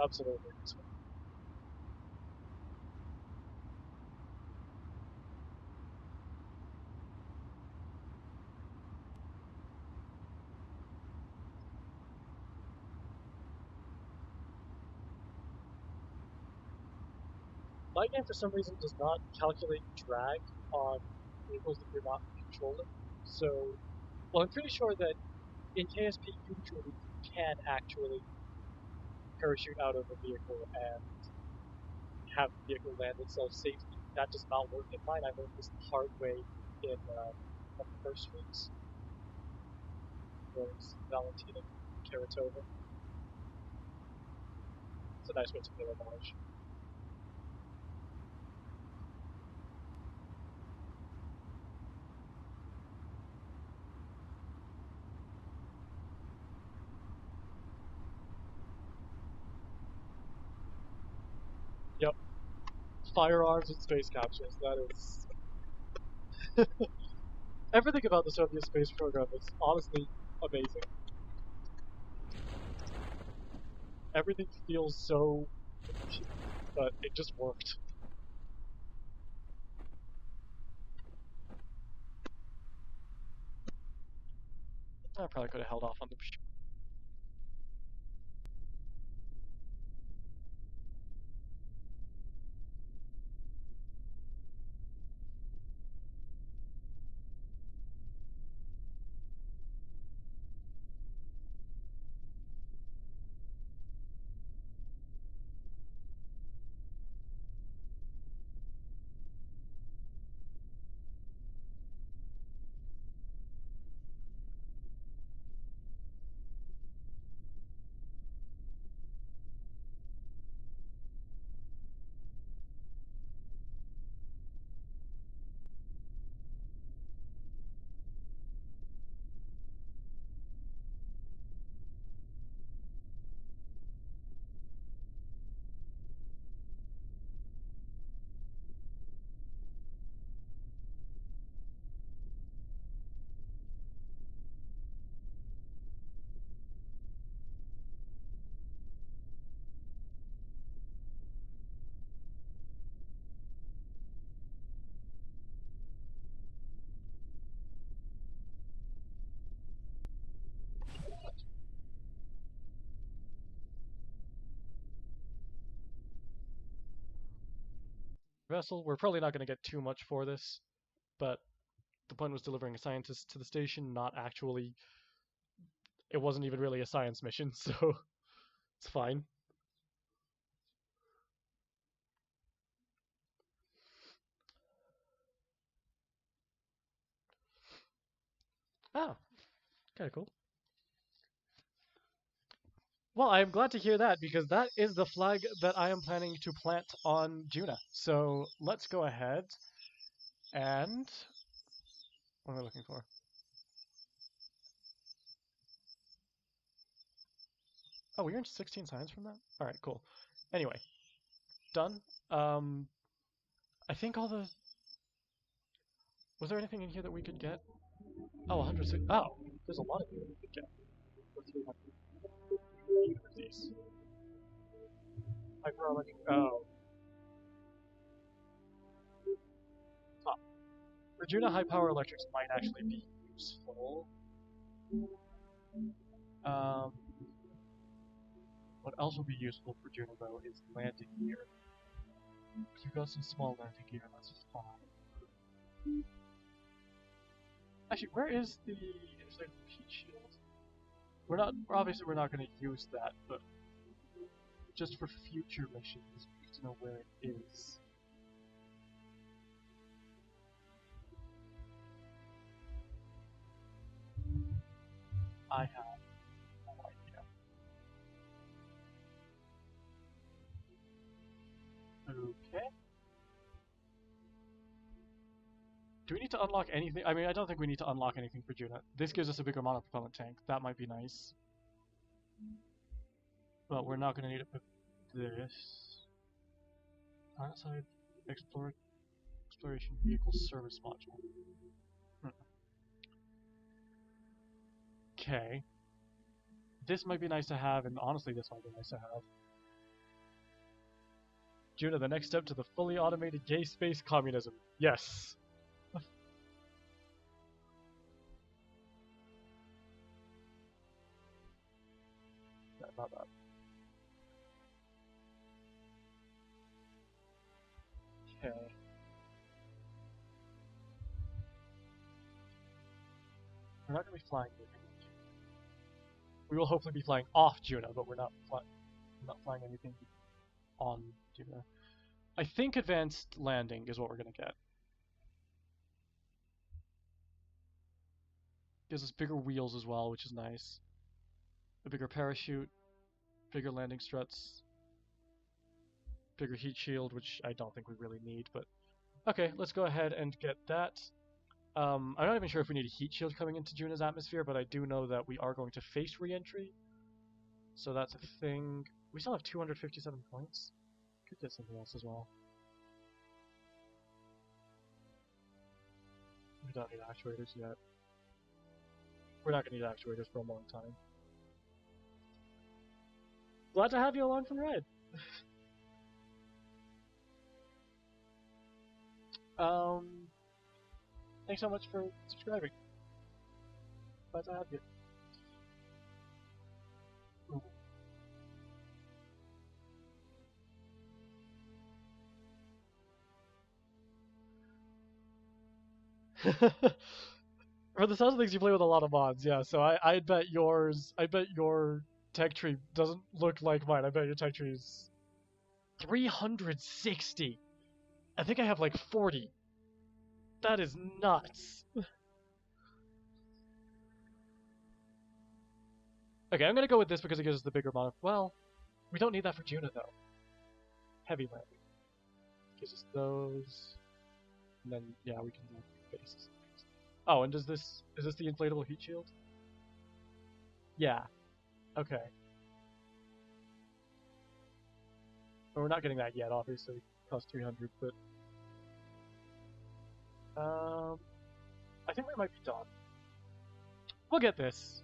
Absolutely. My game, for some reason, does not calculate drag on vehicles that you're not controlling. So, well, I'm pretty sure that in KSP, usually you can actually parachute out of a vehicle and have the vehicle land itself safely. That does not work in mine. I learned this the hard way in one of the first streams. Was Valentina Karatova. It's a nice way to pay homage. Yep, firearms and space capsules. That is everything about the Soviet space program is honestly amazing. Everything feels so cheap, but it just worked. I probably could have held off on the. Vessel, we're probably not going to get too much for this, but the point was delivering a scientist to the station, not actually. It wasn't even really a science mission, so it's fine. Oh, kind of cool. Well, I am glad to hear that because that is the flag that I am planning to plant on Juna. So let's go ahead and what am I looking for? Oh, we earned 16 science from that? Alright, cool. Anyway, done. Um, I think all the... Was there anything in here that we could get? Oh, 106. Oh, there's a lot of here we could get. For 300 these. Hydraulic. Oh. Huh. Regina high power electrics might actually be useful. Um, what else would be useful for Juno though is landing gear. You've got some small landing gear, that's fine. Actually, where is the inflatable heat shield? Obviously we're not going to use that, but just for future missions, we need to know where it is. I have no idea. Okay. Do we need to unlock anything? I mean, I don't think we need to unlock anything for Juno. This gives us a bigger monopropellant tank. That might be nice. But we're not going to need it for this. Outside exploration vehicle service module. Okay. This might be nice to have, and honestly, this might be nice to have. Juno, the next step to the fully automated gay space communism. Yes. Not that. Okay. We're not going to be flying anything. We will hopefully be flying off Juno, but we're not flying anything on Juno. I think advanced landing is what we're going to get. Gives us bigger wheels as well, which is nice. A bigger parachute, bigger landing struts, bigger heat shield, which I don't think we really need, but okay, let's go ahead and get that. I'm not even sure if we need a heat shield coming into Juno's atmosphere, but I do know that we are going to face re-entry, so that's a thing. We still have 257 points. Could get something else as well. We don't need actuators yet. We're not going to need actuators for a long time. Glad to have you along for the ride. Thanks so much for subscribing. Glad to have you. For the sounds of things, you play with a lot of mods, yeah. So I bet your tech tree doesn't look like mine. I bet your tech tree is 360. I think I have like 40. That is nuts. Okay, I'm gonna go with this because it gives us the bigger mod. Well, we don't need that for Juno though. Heavy landing gives us those, and then yeah, we can do bases. Oh, and is this the inflatable heat shield? Yeah. Okay. But we're not getting that yet, obviously. Cost 300, but I think we might be done. We'll get this.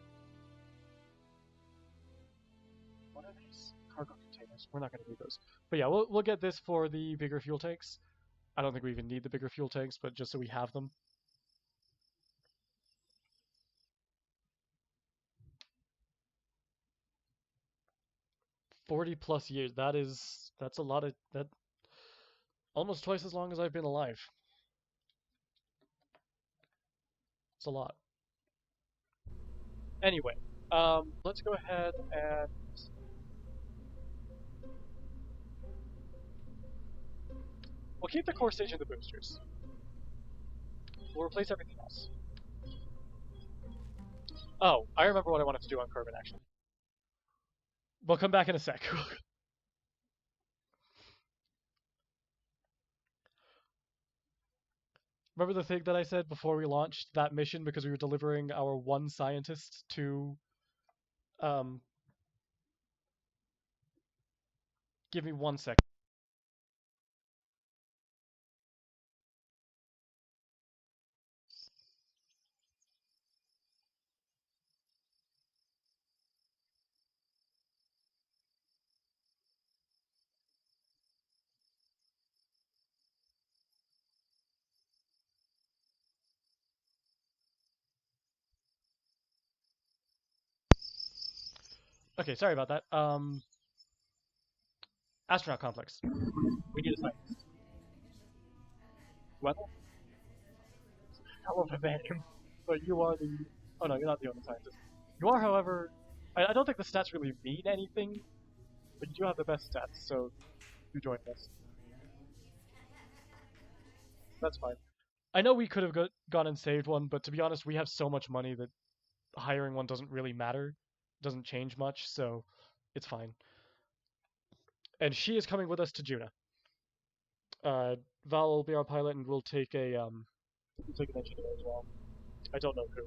What are these? Cargo containers. We're not going to need those. But yeah, we'll get this for the bigger fuel tanks. I don't think we even need the bigger fuel tanks, but just so we have them. +40 years. That's a lot of that. Almost twice as long as I've been alive. It's a lot. Anyway, let's go ahead and we'll keep the core stage and the boosters. We'll replace everything else. Oh, I remember what I wanted to do on Kerbin, actually. We'll come back in a sec. Remember the thing that I said before we launched that mission because we were delivering our one scientist to give me 1 sec. Okay, sorry about that. Astronaut complex. We need a scientist. Well, hell of a name. But you are the. Oh no, you're not the only scientist. You are, however. I don't think the stats really mean anything, but you do have the best stats, so you join us. That's fine. I know we could have gone and saved one, but to be honest, we have so much money that hiring one doesn't really matter, doesn't change much, so it's fine. And she is coming with us to Juna. Val will be our pilot, and we'll take we'll take an engineer as well. I don't know who.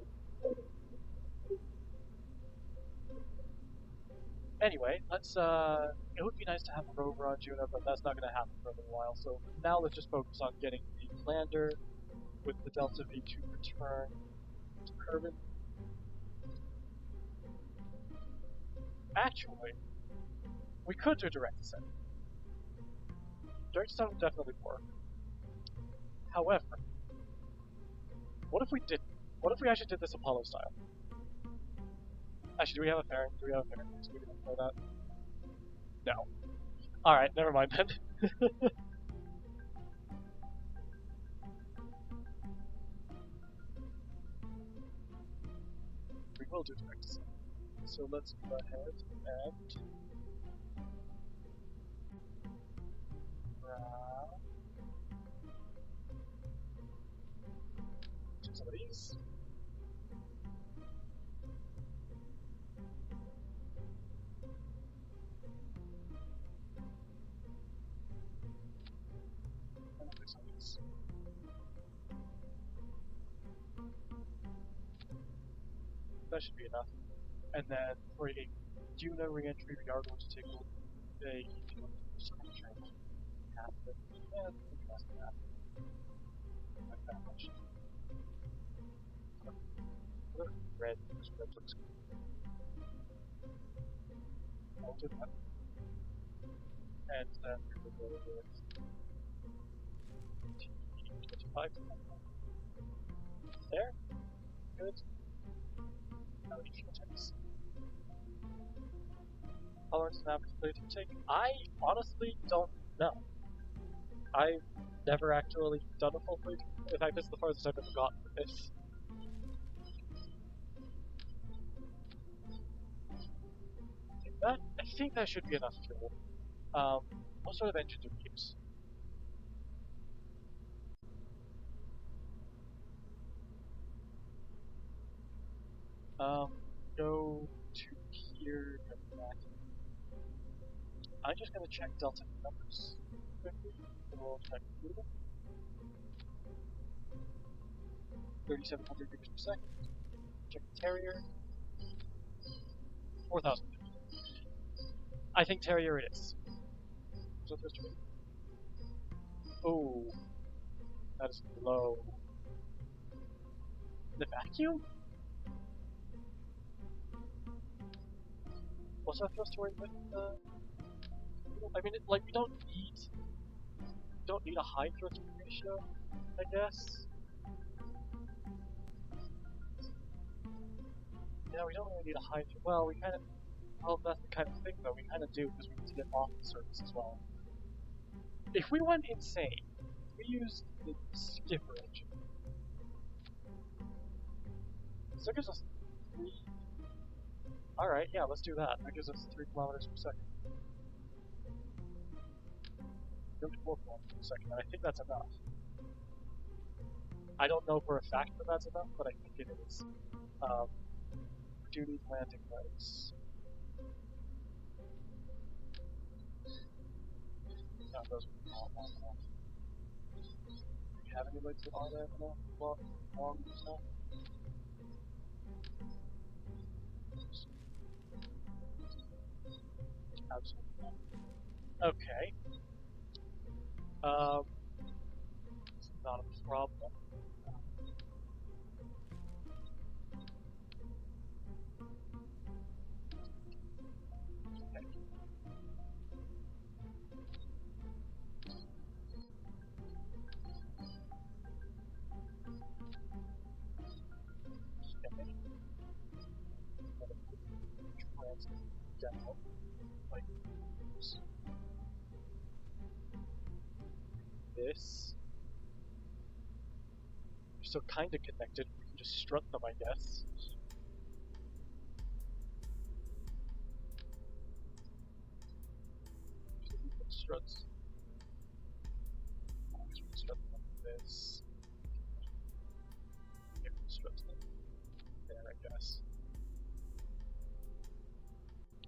Anyway, it would be nice to have a rover on Juna, but that's not going to happen for a little while. So now let's just focus on getting the lander with the Delta V2 return to Kerbin. Actually, we could do direct descent. Direct descent would definitely work. However, what if we didn't? What if we actually did this Apollo style? Actually, do we have a fairing? Do we have a fairing? So we can play that? No. Alright, never mind then. We will do direct descent. So let's go ahead and do some of these. And do some of these. That should be enough. And then for a Juna re-entry, we are going to take a structure happen. And maybe less than that. Like that much. Red, because red looks good. I'll do that. And then we will go with T25. There. Good. Now we need fuel tanks. Tolerance and average plate intake. I honestly don't know. I've never actually done a full plate. In fact, this is the farthest I've ever gotten with this. I think that should be enough fuel. What sort of engine do we use? Go to here and that. I'm just gonna check delta numbers quickly. We'll check fuel. 3,700 meters per second. Check the Terrier. 4,000. I think Terrier it is. So first one. Oh, that is low. The vacuum? What's our thrust rate with I mean, like we don't need a high thrust ratio, I guess. Yeah, we don't really need a high. Well, we kind of. Well, that's the kind of thing though. We kind of do because we need to get off the surface as well. If we went insane, we used the skipper engine. So that gives us 3. Alright, yeah, let's do that. That gives us 3 kilometers per second. 4 kilometers per second, and I think that's enough. I don't know for a fact that that's enough, but I think it is. Duty landing lights. No, those are not long enough. Do we have any lights that are there enough? Long enough? Absolutely not. Okay. It's not a problem. Okay. Transit demo. Like this. also kind of connected. We can just strut them, I guess. Struts. Strut them like this. Strut them there, I guess.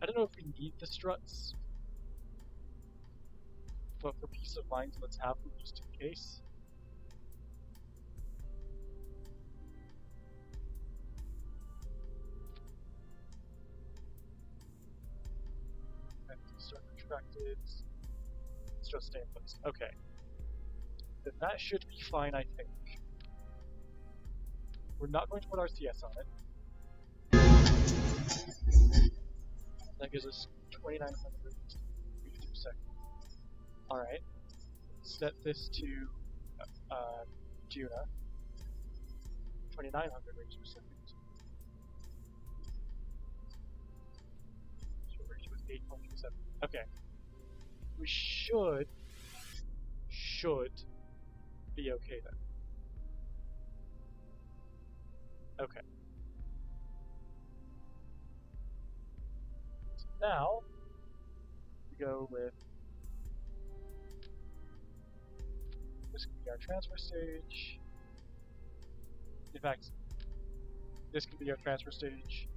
I don't know if we need the struts, but for peace of mind, let's have them just in case. And start retracted. Struts stay in place. Okay. Then that should be fine, I think. We're not going to put RCS on it. That gives us 2,900 meters per second. Alright. Set this to Juna. 2,900 meters per second. So ratio is 8.27. Okay. We should be okay then. Okay. So now we go with this can be our transfer stage. In fact, this can be our transfer stage.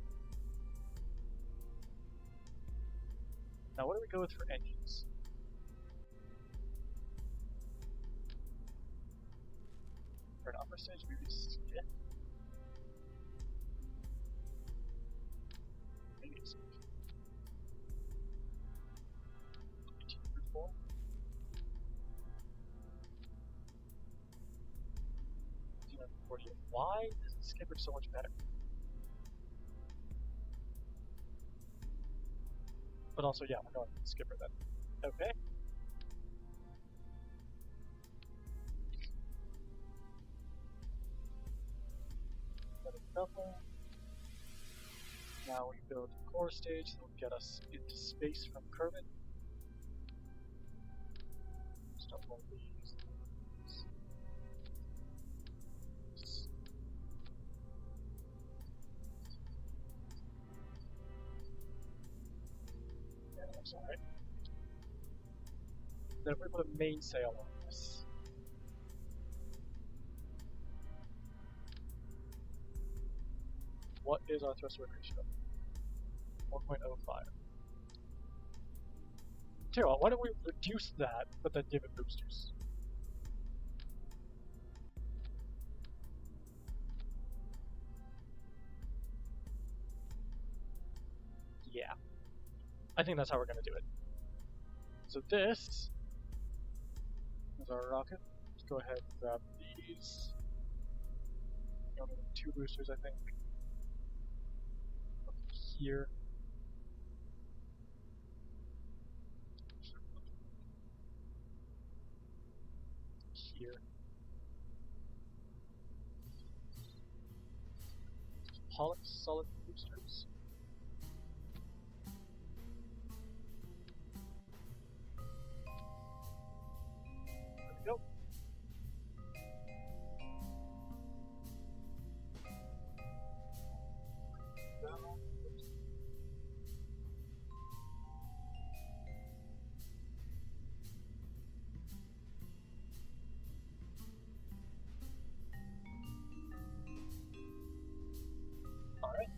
Now what do we go with for engines? For an upper stage, maybe skip. Maybe it's 18.4. Why is the skipper so much better? But also, yeah, we're going with the skipper then. Okay. Now we build a core stage that will get us into space from Kermit. Stop all these. Yeah, that's alright. Then if we put a mainsail on this. What is our thrust work ratio? 1.05. Tell you what, why don't we reduce that, but then give it boosters? Yeah. I think that's how we're going to do it. So this is our rocket. Let's go ahead and grab these. We only need 2 boosters, I think. Up here. Here. Solid boosters. There we go. Alright.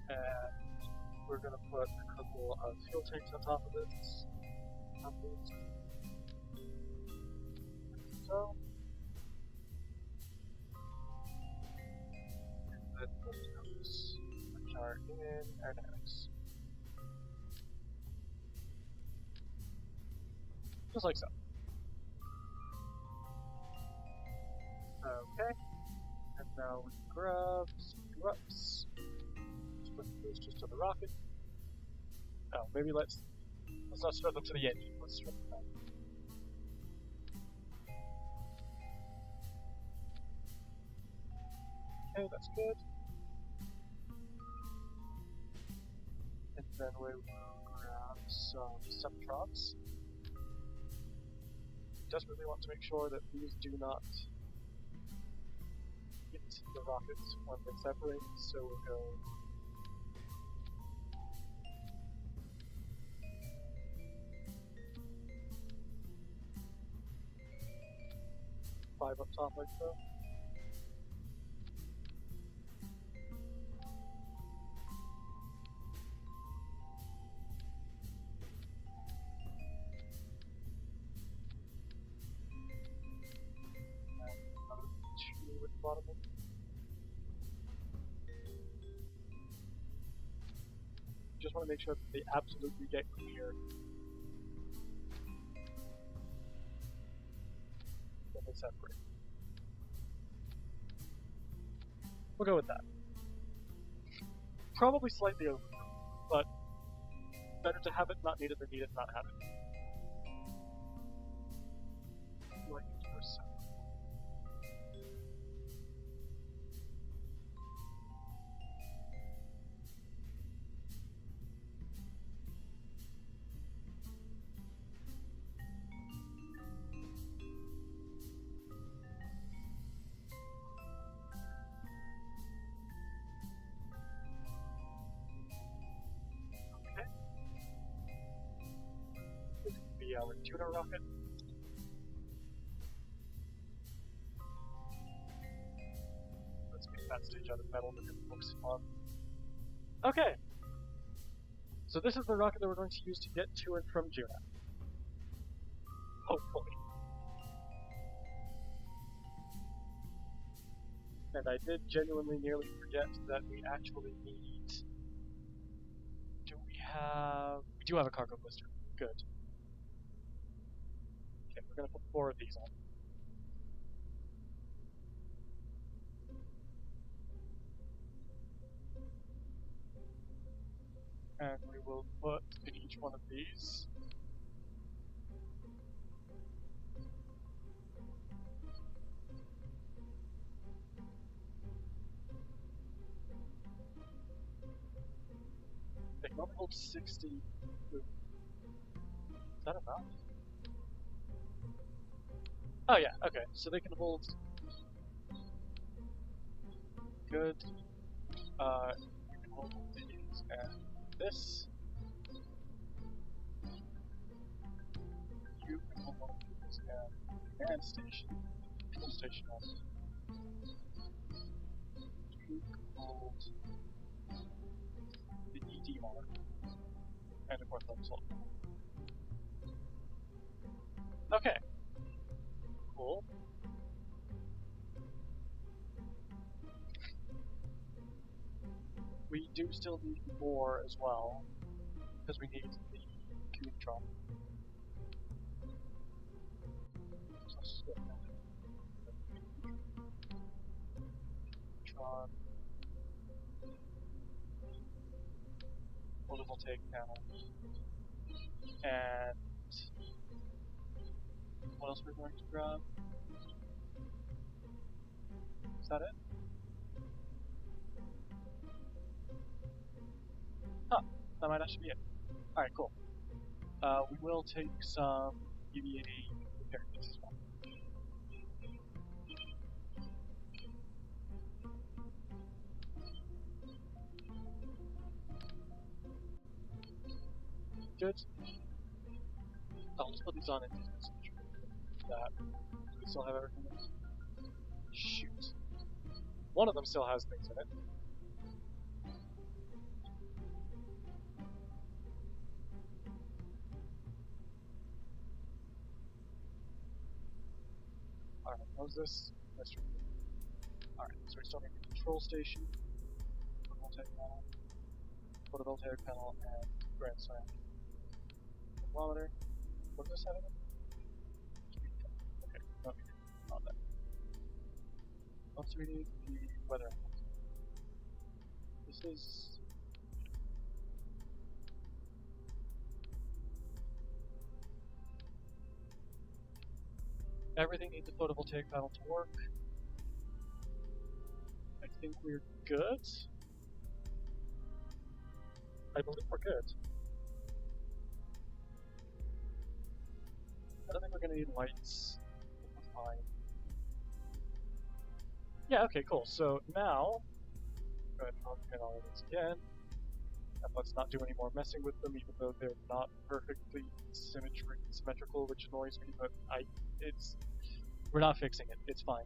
And we're going to put a couple of fuel tanks on top of this. So. And then those which are in aerodynamics. Just like so. Okay. And now we grab some drops. Just put the boosters to the rocket. Oh, maybe let's not strap them to the engine. Let's strap them down. Okay, that's good. And then we will grab some Septrons. desperately want to make sure that these do not hit the rockets when they separate, so we'll go five up top like so. Two at the bottom. Just want to make sure that they absolutely get clear when they separate. We'll go with that. Probably slightly over, but better to have it not needed than need it not have it. Like percent. Our tuner rocket. Let's make that stage out of metal because it looks fun. Okay! So this is the rocket that we're going to use to get to and from Juna. Hopefully. And I did genuinely nearly forget that we actually need... Do we have... We do have a cargo blister. Good. Okay, we're going to put 4 of these on. And we will put in each one of these they can only hold 60. Is that enough? Oh yeah, okay, so they can hold good. You can hold these and this. You can hold one of these and command station. Control station also. You can hold the ED mark. And of course that's all. Okay. Cool. We do still need more as well, because we need the Neutron. Neutron. Photovoltaic panel. And what else we're going to grab? Is that it? Huh, that might actually be it. Alright, cool. We will take some UVA repair kits as well. Good. Oh, let's put these on in that. Do we still have everything else? Shoot. One of them still has things in it. Alright, how's this? Alright, so we still need the control station, photovoltaic panel, and grand slam. Thermometer. What does this have in it? Okay, not that. Also, we need the weather. This is. Everything needs a photovoltaic panel to work. I think we're good. I believe we're good. I don't think we're gonna need lights. Fine. Yeah, okay, cool. So now, go ahead and unpin all of these again. And let's not do any more messing with them, even though they're not perfectly symmetrical, which annoys me, but we're not fixing it. It's fine.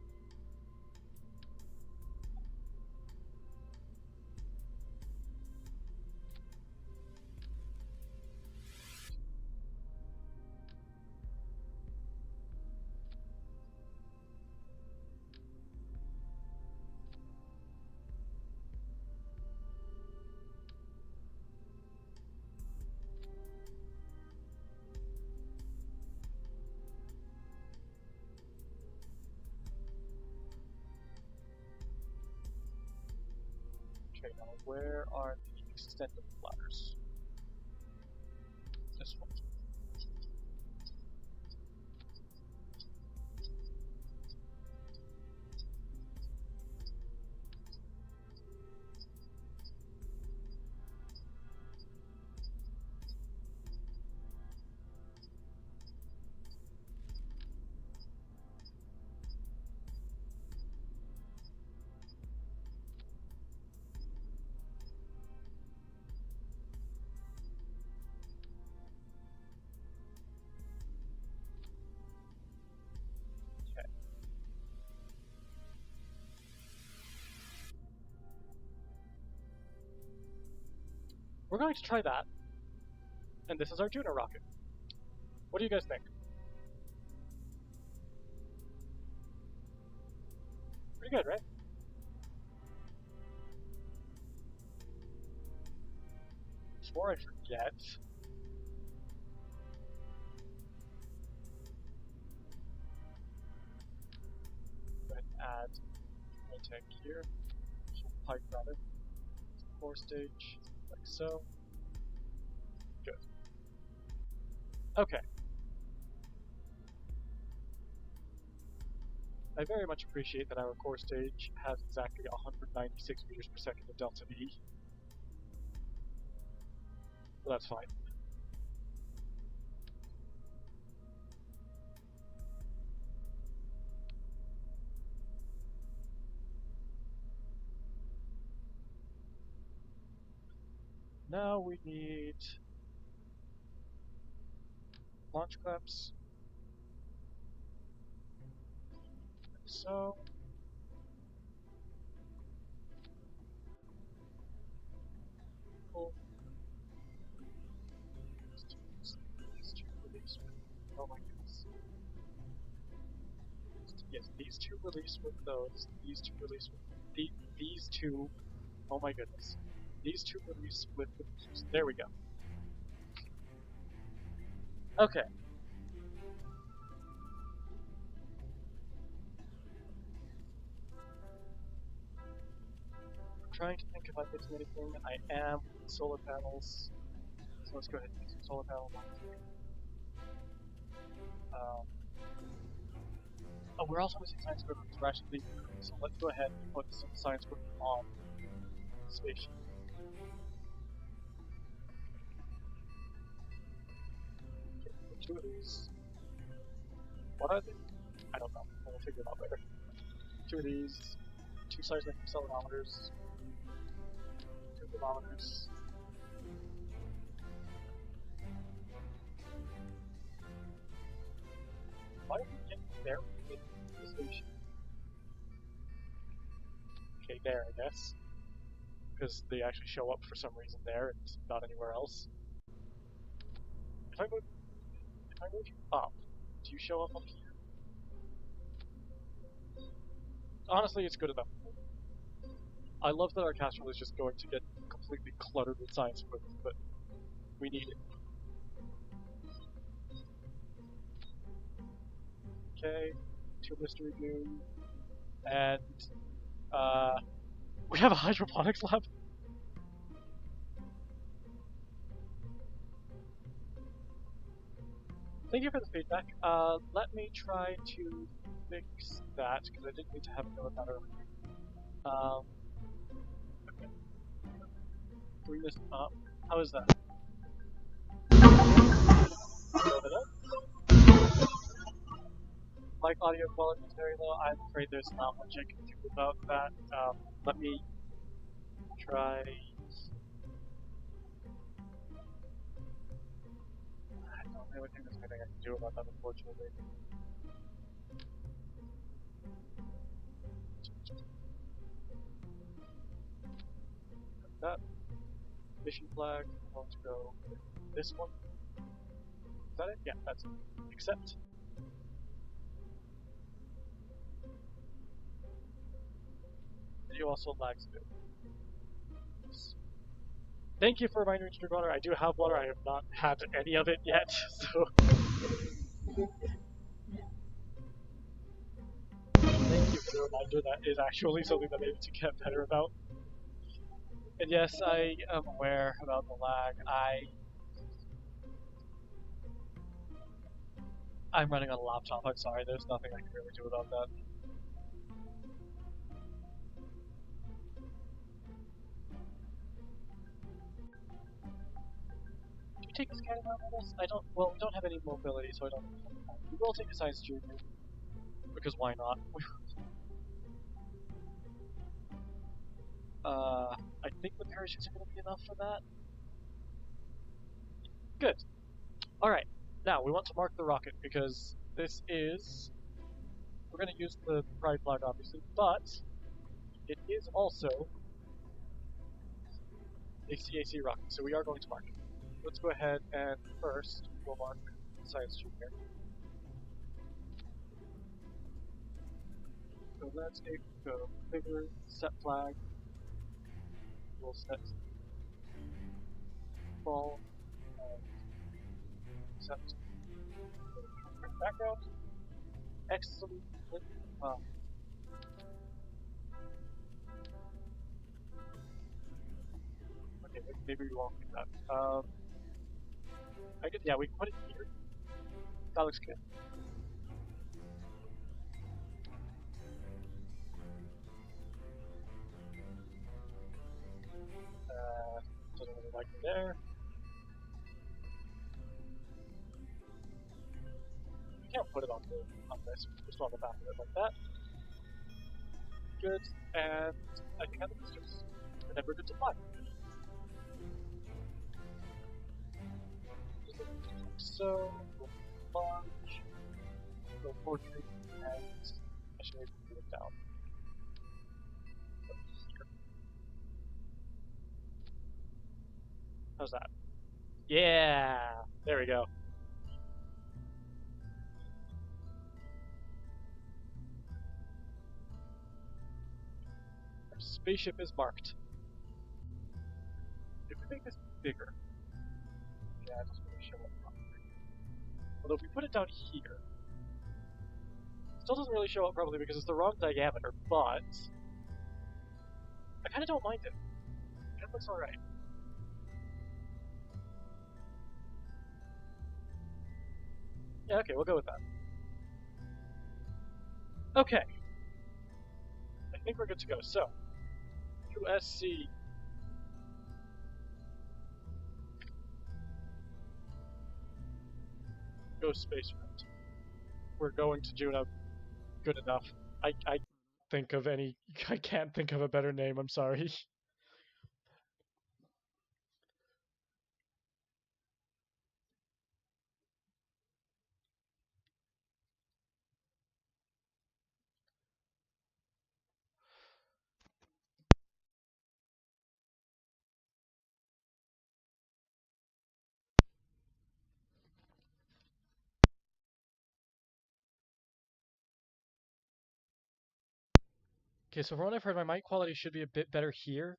Okay, now where are the extended ladders? This one. Okay. We're going to try that. And this is our Juno rocket. What do you guys think? Pretty good, right? Before I forget, go ahead and add my tank here. Pipe rather. 4-stage, like so. Good. Okay. I very much appreciate that our core stage has exactly 196 meters per second of delta V. But that's fine. Now we need launch claps. Like so. Cool. These two release with, oh my goodness. Yes, these two release with those. These two release with these two. Oh my goodness. These two release with the, there we go. Okay. I'm trying to think if I'm missing anything. I am with solar panels. So let's go ahead and use some solar panels on here. Oh, we're also missing science equipment. We're actually leaving. So let's go ahead and put some science equipment on the spaceship. Okay, 2 of these. What are they? I don't know. We'll figure it out later. 2 of these. 2 seismic accelerometers. 2 thermometers. Why did we get there with the station? Okay, there, I guess. Because they actually show up for some reason there and not anywhere else. If I move you up, do you show up here? Honestly, it's good enough. I love that our Castrol is just going to get completely cluttered with science equipment, but we need it. Okay, 2 mystery goo, and we have a hydroponics lab. Thank you for the feedback. Let me try to fix that, because I didn't need to have it know that earlier. Okay. Bring this up. How is that? Build it up. mic audio quality is very low. I'm afraid there's not much I can do about that. Let me try. I don't really think there's anything I can do about that, unfortunately. That mission flag, I'm going to go with this one. Is that it? Yeah, that's it. Accept. Video also lags a bit. Thank you for reminding me to drink water. I do have water. I have not had any of it yet, so thank you for the reminder. That is actually something that I need to get better about. And yes, I am aware about the lag. I'm running on a laptop. I'm sorry. There's nothing I can really do about that. Do you take a scanning on this? I don't. Well, we don't have any mobility, so I don't. We will take a science junior because why not? I think the parachutes are going to be enough for that. Good. Alright, now we want to mark the rocket because this is. We're going to use the pride flag, obviously, but it is also a CAC rocket, so we are going to mark it. Let's go ahead and first we'll mark Science Junior. So landscape, go figure, set flag, we'll set ball, set background, excellent, okay, maybe we won't do that. I guess, yeah, we can put it here. That looks good. Doesn't really like it there. We can't put it on this, just on the back of it like that. Good, and I think it's just, and then we're good to fly. So, we'll launch, go portrait, and actually move it down. How's that? Yeah! There we go. Our spaceship is marked. If we make this bigger, yeah, it doesn't really show up properly. Although if we put it down here, it still doesn't really show up properly because it's the wrong diameter, but I kind of don't mind it. It looks alright. Yeah, okay, we'll go with that. Okay. I think we're good to go. So, USC. Go space route. We're going to Juno. Good enough. I think of any. I can't think of a better name. I'm sorry. Okay, so from what I've heard, my mic quality should be a bit better here.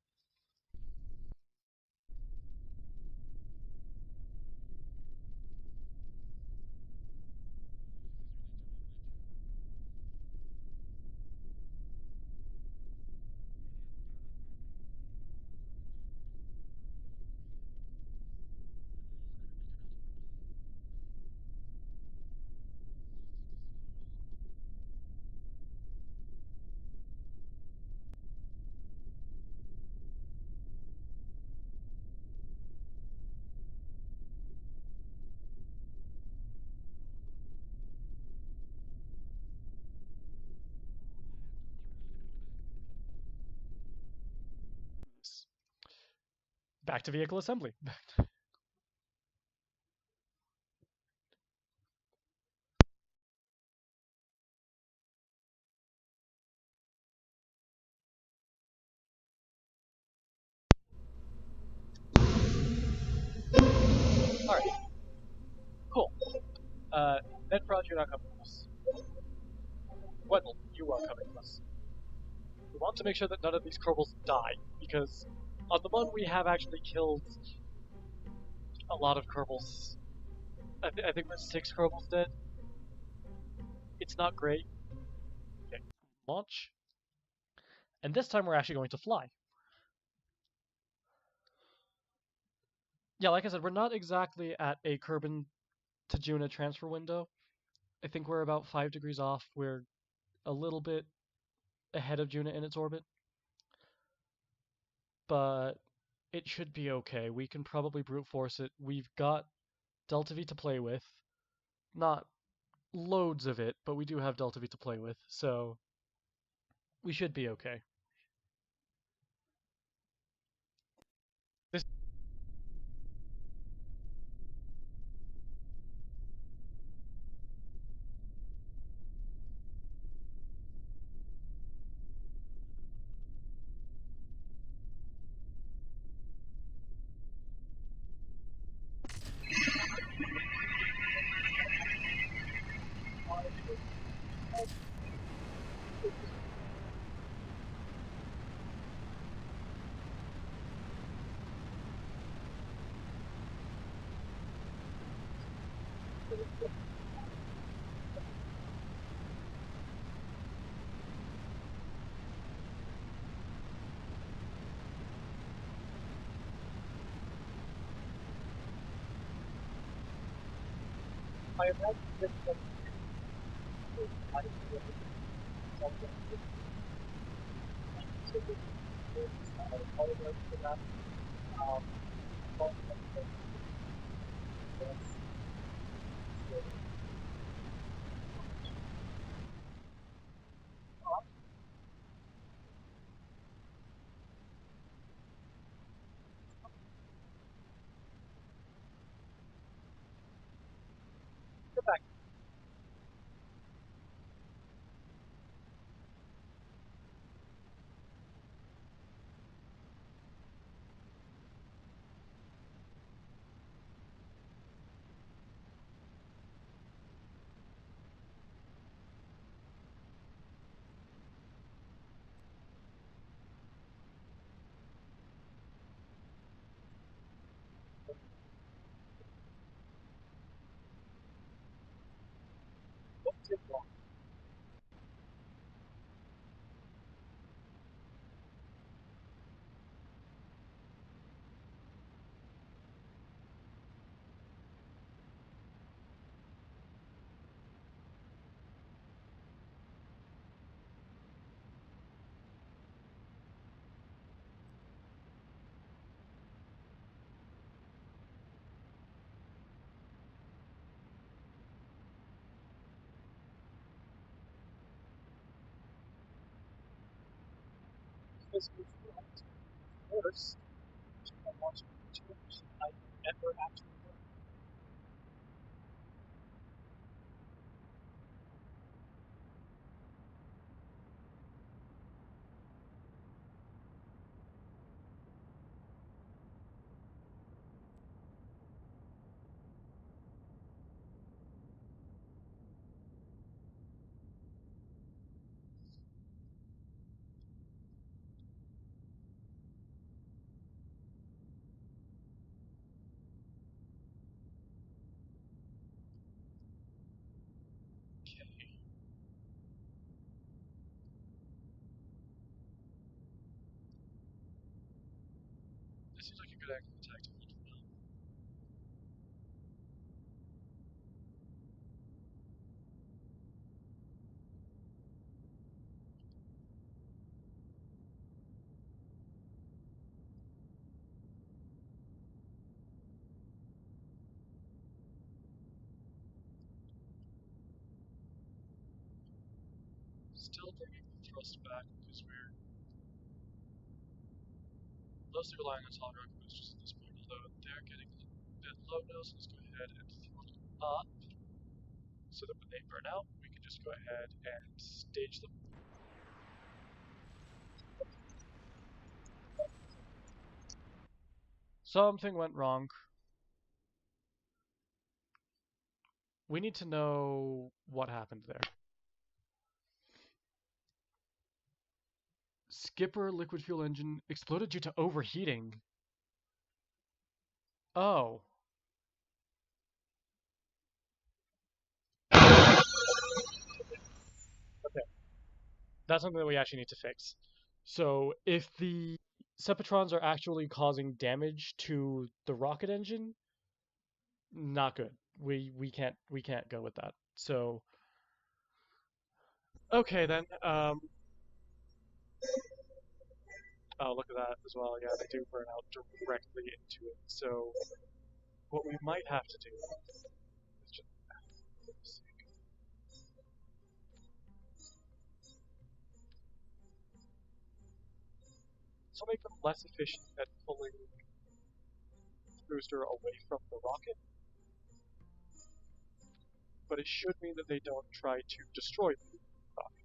Back to vehicle assembly. Alright, cool. Medprod, you're not coming with us. Wendell, you are coming with us. We want to make sure that none of these Kerbals die, because on the Mun we have actually killed a lot of Kerbals. I think there's 6 Kerbals dead. It's not great. Okay. Launch. And this time we're actually going to fly. Yeah, like I said, we're not exactly at a Kerbin to Juna transfer window. I think we're about 5 degrees off. We're a little bit ahead of Juna in its orbit. But it should be okay. We can probably brute force it. We've got Delta V to play with. Not loads of it, but we do have Delta V to play with, so we should be okay. This I imagine this one is I apologize for that. Um, get back. What's it wrong? This is worse. I want to change. I never actually This seems like a good angle attack to hold. Still bringing the thrust back because we're mostly relying on solid rocket boosters at this point, although they're getting a bit low now, so let's go ahead and throttle up so that when they burn out, we can just go ahead and stage them. Something went wrong. We need to know what happened there. Skipper liquid fuel engine exploded due to overheating. Oh. Okay. That's something that we actually need to fix. So if the Sepatrons are actually causing damage to the rocket engine, not good. We can't go with that. So okay then. Oh, look at that as well. Yeah, they do burn out directly into it. So what we might have to do is just so make them less efficient at pulling the booster away from the rocket, but it should mean that they don't try to destroy the rocket.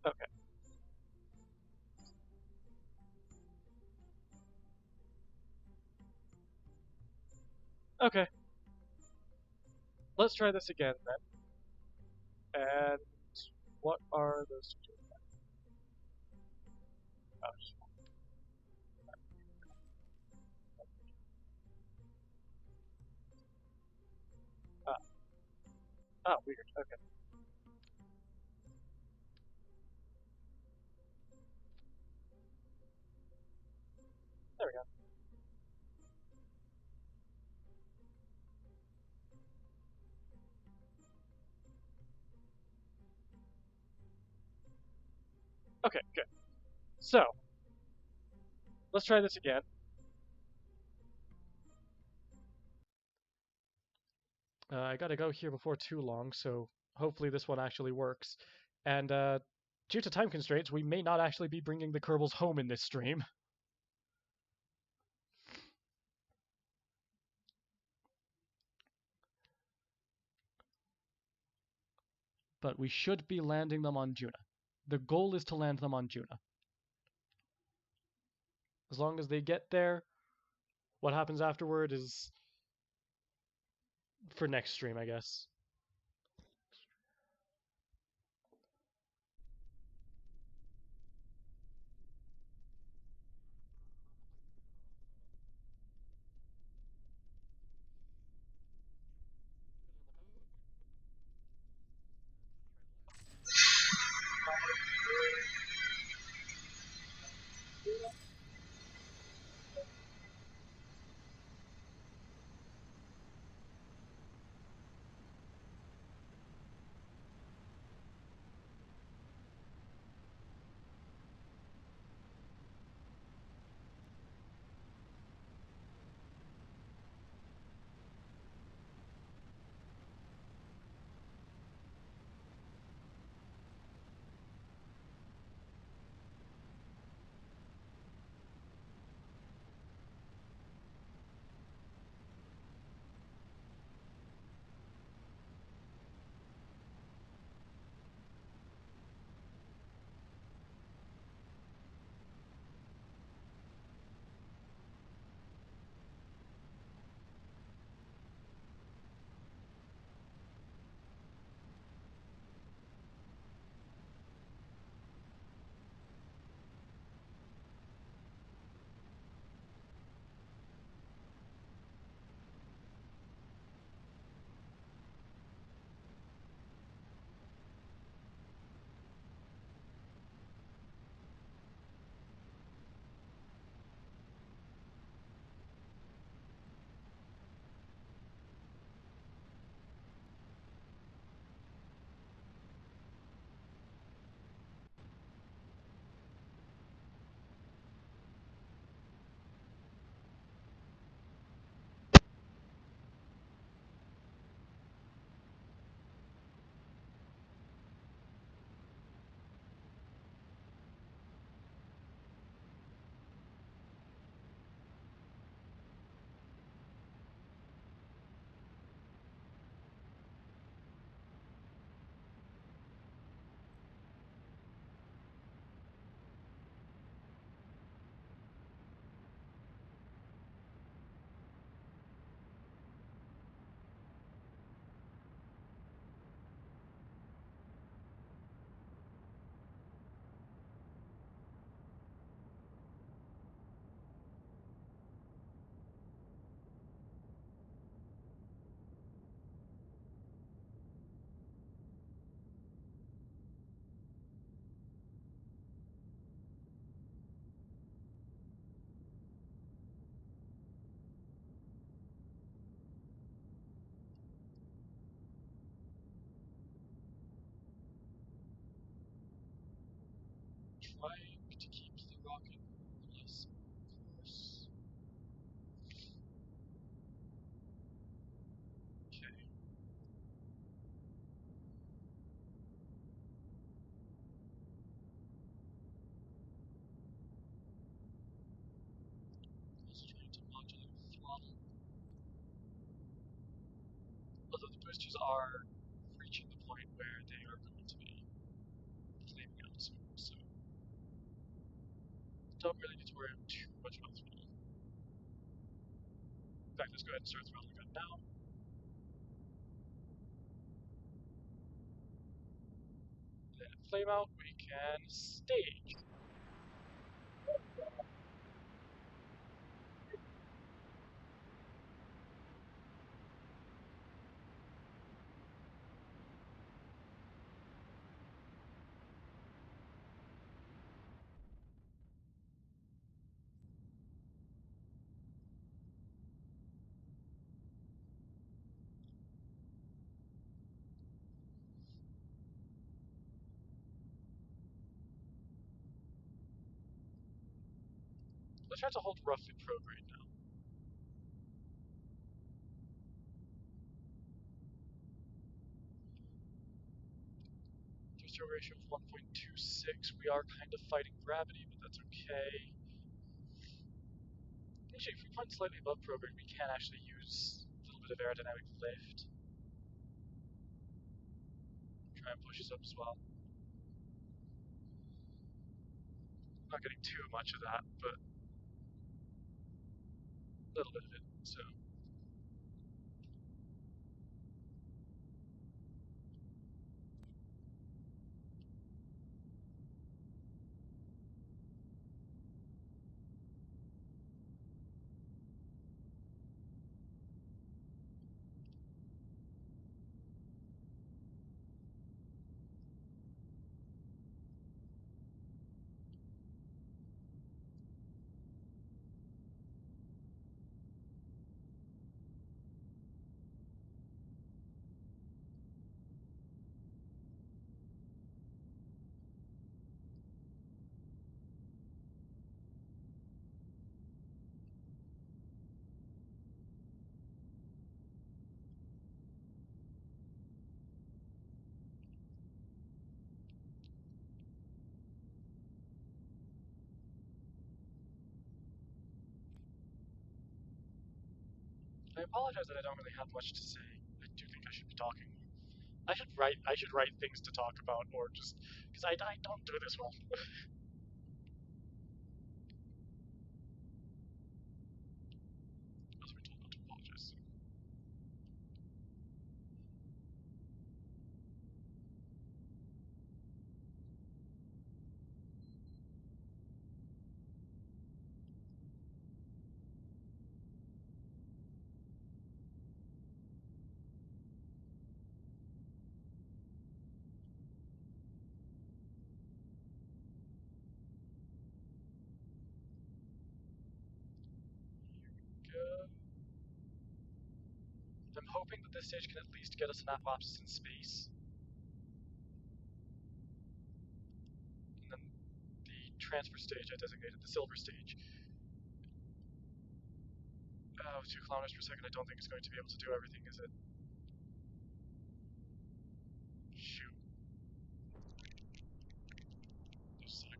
Okay. Okay. Let's try this again then. And what are those two doing? Oh, ah, weird. Okay. There we go. Okay, good. So, let's try this again. I gotta go here before too long, so hopefully this one actually works. And due to time constraints, we may not actually be bringing the Kerbals home in this stream. But we should be landing them on Juna. The goal is to land them on Juna. As long as they get there, what happens afterward is for next stream, I guess. trying to keep the rocket less course. Okay. Also trying to modulate throttle. Although the boosters are reaching the point where they are going to be flaming out soon, so don't really need to worry too much about throttle. In fact, let's go ahead and start throttling gun now. Then flame out, we can stage. Let's try to hold roughly prograde now. Thruster ratio of 1.26. We are kind of fighting gravity, but that's okay. Actually, if we point slightly above prograde, we can actually use a little bit of aerodynamic lift. Try and push us up as well. Not getting too much of that, but a little bit of it, so. I apologize that I don't really have much to say. I do think I should be talking more. I should write things to talk about, or just because I don't do this well. I was told not to apologize. So. Go. I'm hoping that this stage can at least get us an apoapsis in space. And then the transfer stage I designated, the silver stage. 2 kilometers per second, I don't think it's going to be able to do everything, is it? Shoot. This cycle.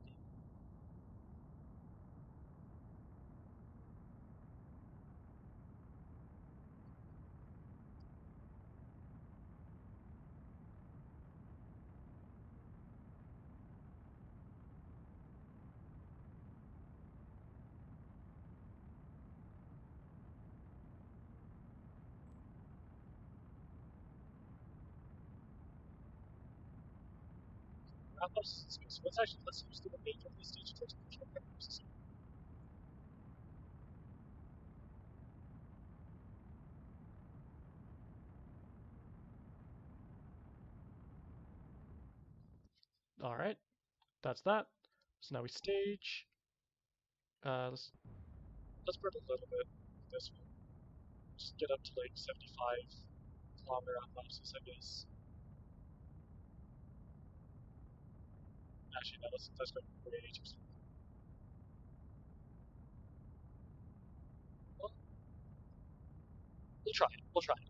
Apoapsis in space. Let's use the remainder of this stage to try to push our paradoxes up. Alright, that's that. So now we stage. Let's burn a little bit with this one. Just get up to like 75 kilometer apoapsis, I guess. Actually, no, let's go for 82%. Well, we'll try it. We'll try it.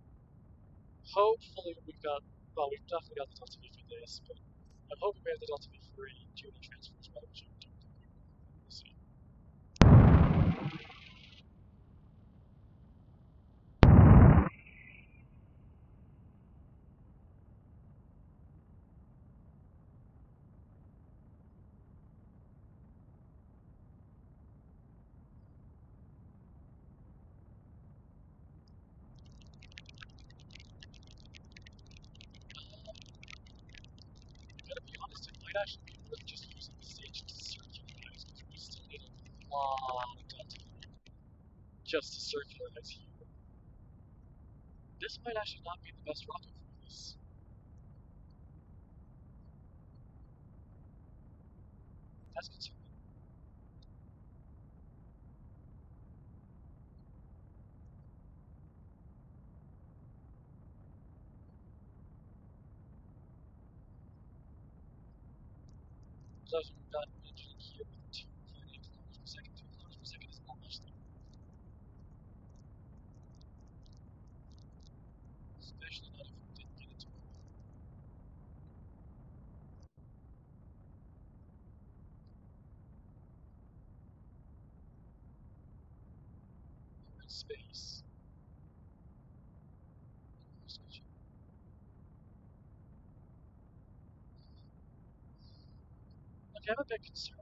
Hopefully we've definitely got the Delta V for this, but I'm hoping we have the Delta V for a unit transfer as well, which I don't think we will. We'll see. Gotta be honest, it might actually be worth just using the stage to circularize, because we still need a lot of Delta V just to circularize here. This might actually not be the best rocket for this. That's concerning. So if you've got an engine here with 2.8 kilometers per second, 2 kilometers per second is not much though. Especially not if we didn't get into orbit. Or in space. Like, I have a bit concerned.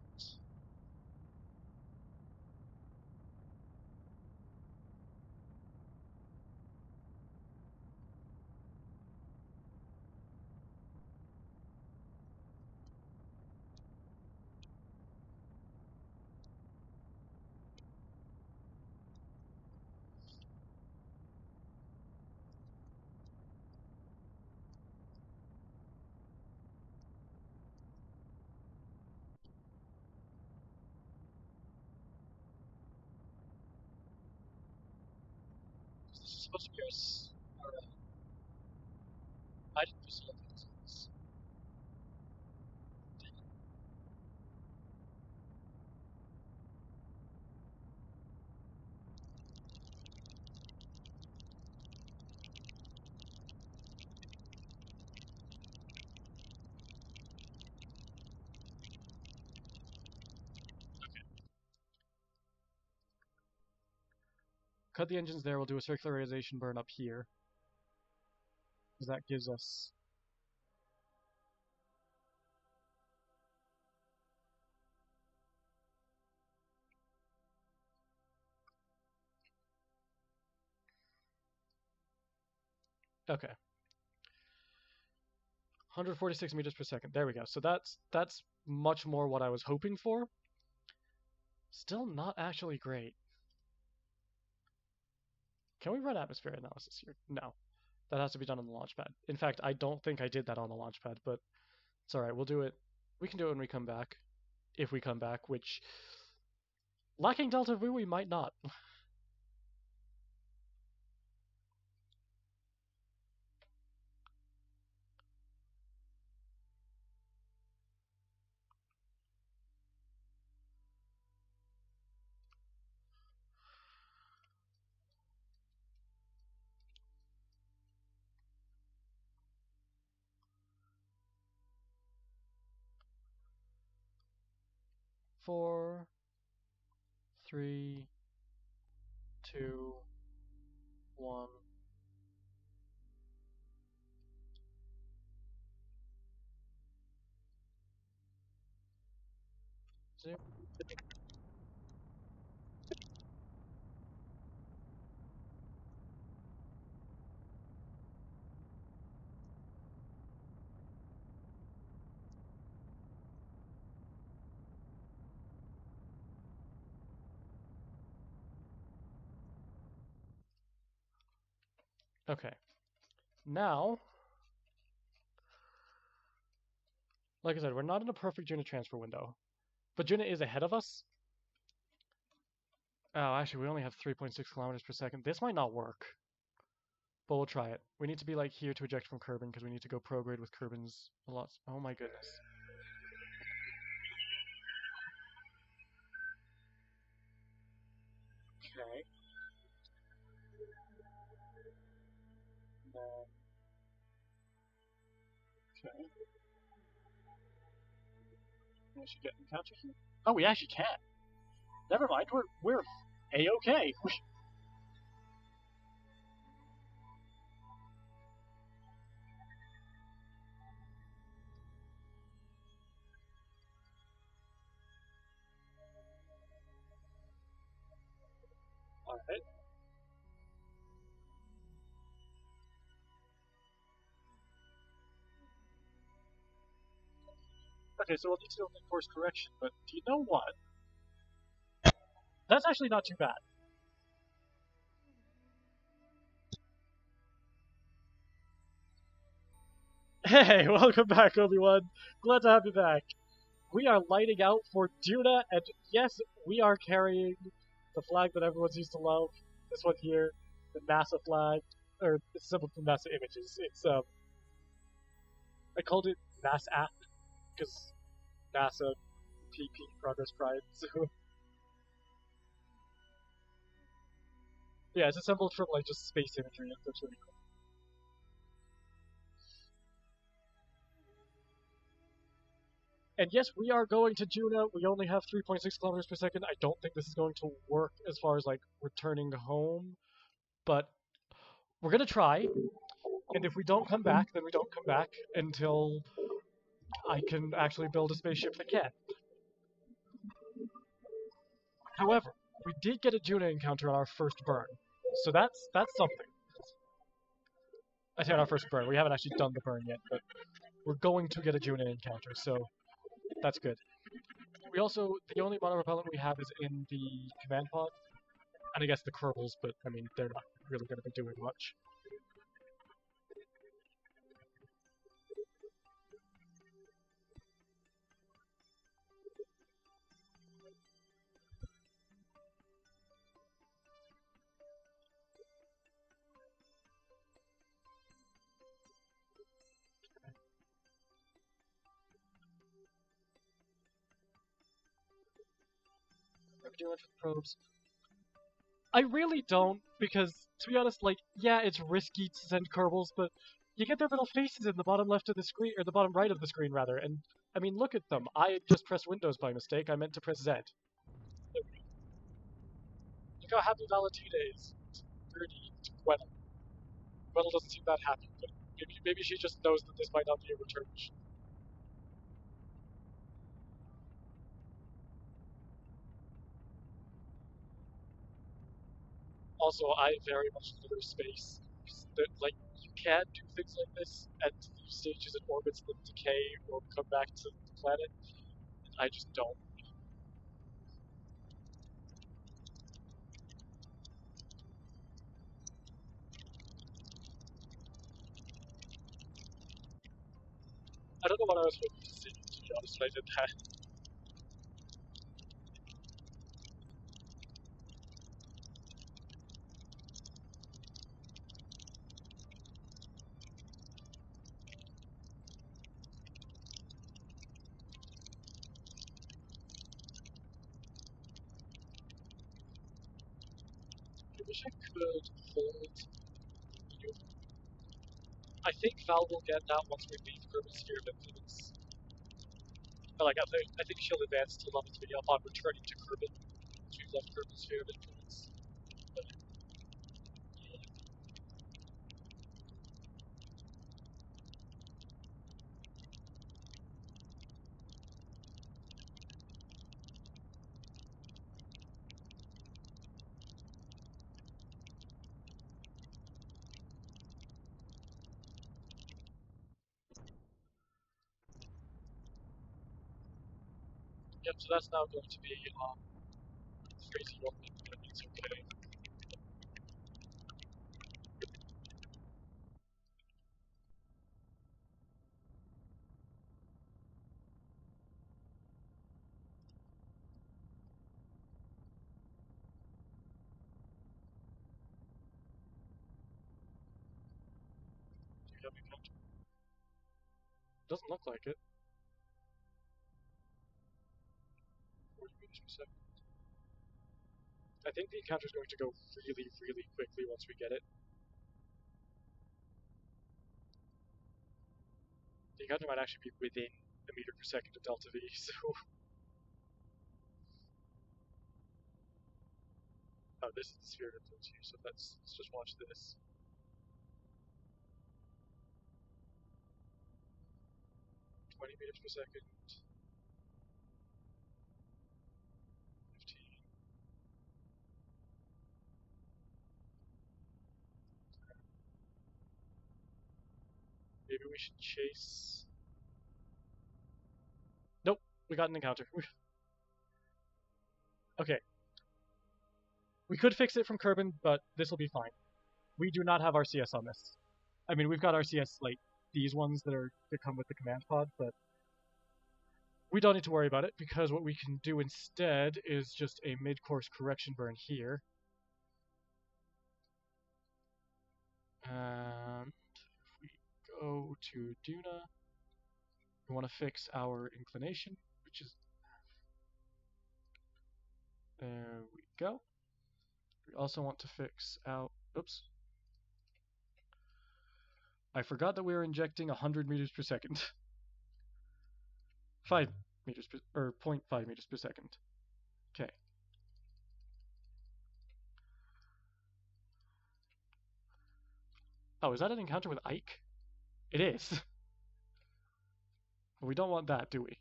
This is supposed to be our I didn't just look at this. Cut the engines there, we'll do a circularization burn up here. Because that gives us... Okay. 146 meters per second. There we go. So that's much more what I was hoping for. Still not actually great. Can we run atmosphere analysis here? No. That has to be done on the launch pad. In fact, I don't think I did that on the launch pad, but it's alright. We'll do it. We can do it when we come back. If we come back, which... Lacking Delta V, we might not. Four, three, two, one. Zero. Okay. Now, like I said, we're not in a perfect unit transfer window, but unit is ahead of us. Oh, actually, we only have 3.6 kilometers per second. This might not work, but we'll try it. We need to be like here to eject from Kerbin because we need to go prograde with Kerbin's a lot. Oh my goodness. Okay. We should get an encounter here. Oh, we actually can. Never mind. We're a-okay. All right. Okay, so we'll need to do a course correction, but do you know what? That's actually not too bad. Hey, welcome back, Obi-Wan. Glad to have you back. We are lighting out for Duna, and yes, we are carrying the flag that everyone's used to love. This one here, the NASA flag, or it's symbol from NASA Images. It's I called it NASA because NASA PP Progress Pride. So yeah, it's assembled from like just space imagery. And that's really cool. And yes, we are going to Juna. We only have 3.6 kilometers per second. I don't think this is going to work as far as like returning home, but we're gonna try. And if we don't come back, then we don't come back until I can actually build a spaceship that can. However, we did get a Juna encounter on our first burn, so that's something. I say on our first burn. We haven't actually done the burn yet, but we're going to get a Juna encounter, so that's good. We also, the only mono repellent we have is in the command pod, and I guess the Kerbals, but I mean, they're not really going to be doing much. What are we doing for the probes? I really don't, because to be honest, like, yeah, it's risky to send Kerbals, but you get their little faces in the bottom left of the screen, or the bottom right of the screen, rather, and I mean, look at them. I just pressed Windows by mistake. I meant to press Z. Look how happy Valentina is. 30 to Gweddle. Gweddle doesn't seem that happy, but maybe she just knows that this might not be a return mission. Also, I very much litter space. Like, you can do things like this at these stages and orbits that decay or come back to the planet. I just don't. I don't know what I was hoping to see, to be honest, when I did that. I wish I could hold you. I think Val will get that once we leave Kerbal Sphere of Influence. But like, I think she'll advance to level 3 upon returning to Kerbal once we've left Kerbal Sphere of Influence. But, yeah. Yep, so that's now going to be crazy rolling, but it's okay. Do you have a counter? Doesn't look like it. 40 meters per second. I think the encounter is going to go really, really quickly once we get it. The encounter might actually be within a meter per second of delta V, so... Oh, this is the sphere of influence here, so let's just watch this. $20 meters per second. 15. Maybe we should chase... Nope, we got an encounter. Okay. We could fix it from Kerbin, but this will be fine. We do not have RCS on this. I mean, we've got RCS, like, these ones that come with the command pod, but we don't need to worry about it, because what we can do instead is just a mid-course correction burn here. And if we go to Duna, we want to fix our inclination, which is... There we go. We also want to fix out... Oops. I forgot that we were injecting 100 meters per second. 5 meters per... or 0.5 meters per second. Okay. Oh, is that an encounter with Ike? It is. We don't want that, do we?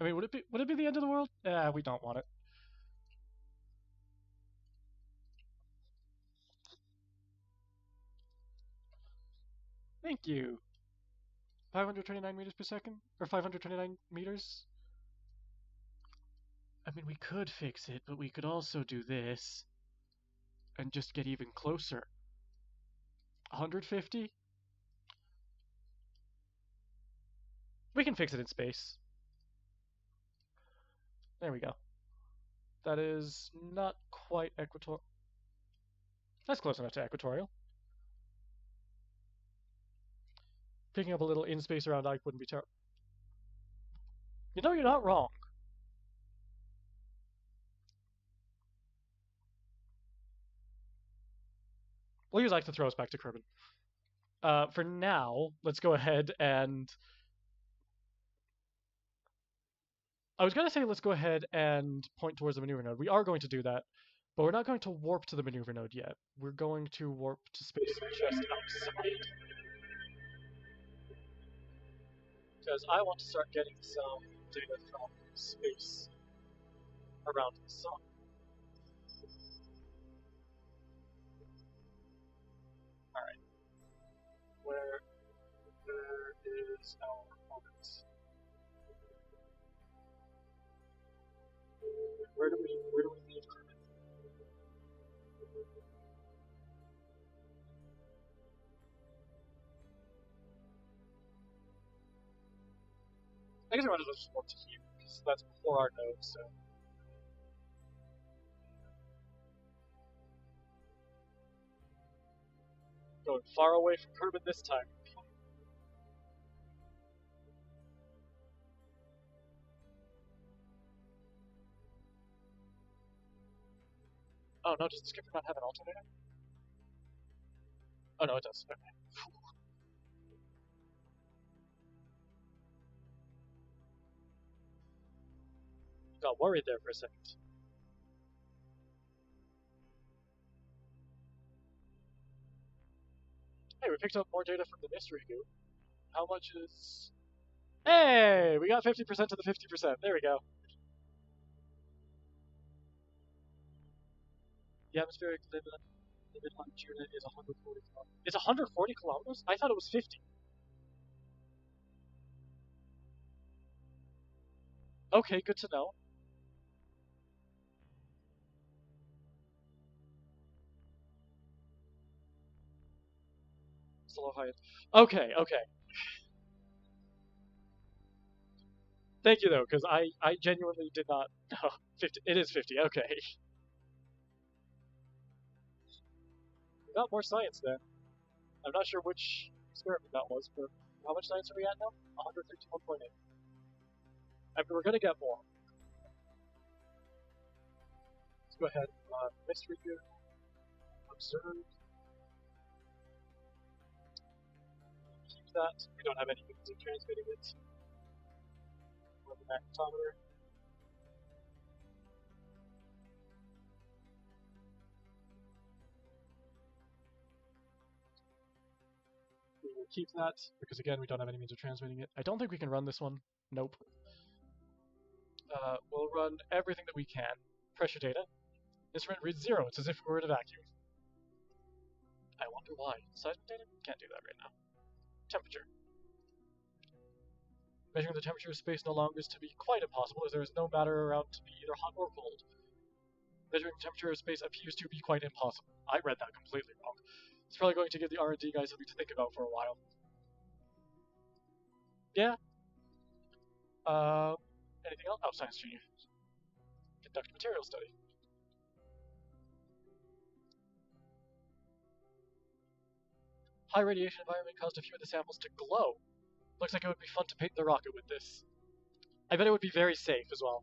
I mean, would it be the end of the world? We don't want it. Thank you. 529 meters per second? Or 529 meters? I mean, we could fix it, but we could also do this and just get even closer. 150? We can fix it in space. There we go. That is not quite equatorial. That's close enough to equatorial. Picking up a little in space around Ike wouldn't be terrible. You know, you're not wrong. We'll use Ike to throw us back to Kerbin. For now, let's go ahead and... I was going to say let's go ahead and point towards the maneuver node. We are going to do that, but we're not going to warp to the maneuver node yet. We're going to warp to space just outside. Because I want to start getting some data from space around the sun. Alright. Where is our orbit? Where do we leave Kerbin? I guess I might as well just warp to here, because that's before our node, so... Going far away from Kerbin this time. Oh no, does the skipper not have an alternator? Oh no, it does. Okay. Got worried there for a second. Hey, we picked up more data from the mystery goo. How much is... Hey! We got 50% to the 50%. There we go. The atmospheric limit on Juna is 140 kilometers. It's 140 kilometers? I thought it was 50. Okay, good to know. Slow height. Okay, okay. Thank you though, because I genuinely did not know. 50. It is 50, okay. We got more science then. I'm not sure which experiment that was, but how much science are we at now? 151.8. I mean, we're gonna get more. Let's go ahead and mystery goo. Observe. that. We don't have any means of transmitting it. Or the magnetometer. We will keep that, because again, we don't have any means of transmitting it. I don't think we can run this one. Nope. We'll run everything that we can. Pressure data. Instrument reads 0. It's as if we were in a vacuum. I wonder why. Seismic data? Can't do that right now. Temperature. Measuring the temperature of space no longer is to be quite impossible, as there is no matter around to be either hot or cold. Measuring the temperature of space appears to be quite impossible. I read that completely wrong. It's probably going to give the R&D guys something to think about for a while. Yeah. Anything else? Oh, science junior. Conduct material study. High radiation environment caused a few of the samples to glow. Looks like it would be fun to paint the rocket with this. I bet it would be very safe as well.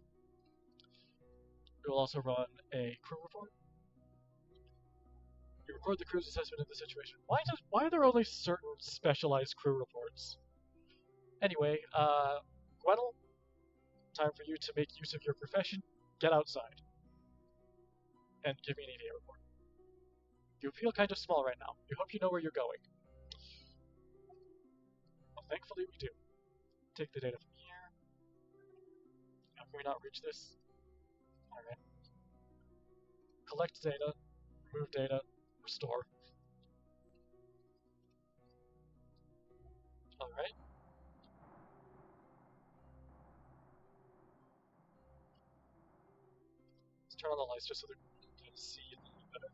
We will also run a crew report. You record the crew's assessment of the situation. Why are there only certain specialized crew reports? Anyway, Gweddle, time for you to make use of your profession. Get outside. And give me an EVA report. You feel kind of small right now. You hope you know where you're going. Well, thankfully we do. Take the data from here. How can we not reach this? Alright. Collect data, remove data, restore. Alright. Let's turn on the lights just so that we can see a little better.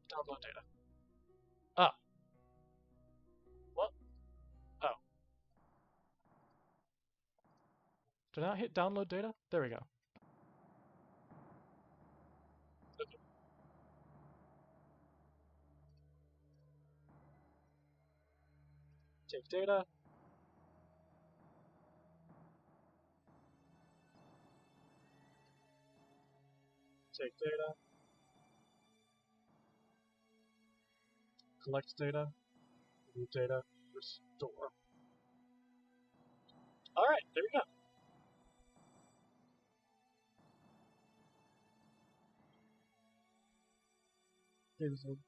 Download data. Ah. What? Oh. Did I not hit download data? There we go. Okay. Take data. Take data. Collect data. Remove data. Restore. Alright, there we go.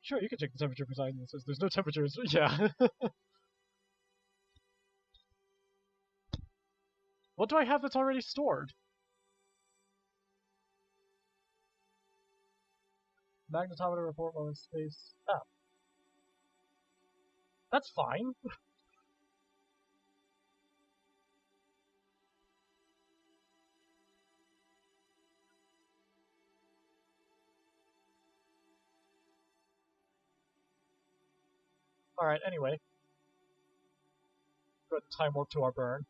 Sure, you can check the temperature beside me. It says there's no temperature. Yeah. What do I have that's already stored? Magnetometer report while in space. Oh. That's fine. Alright, anyway. Go ahead and time warp to our burn.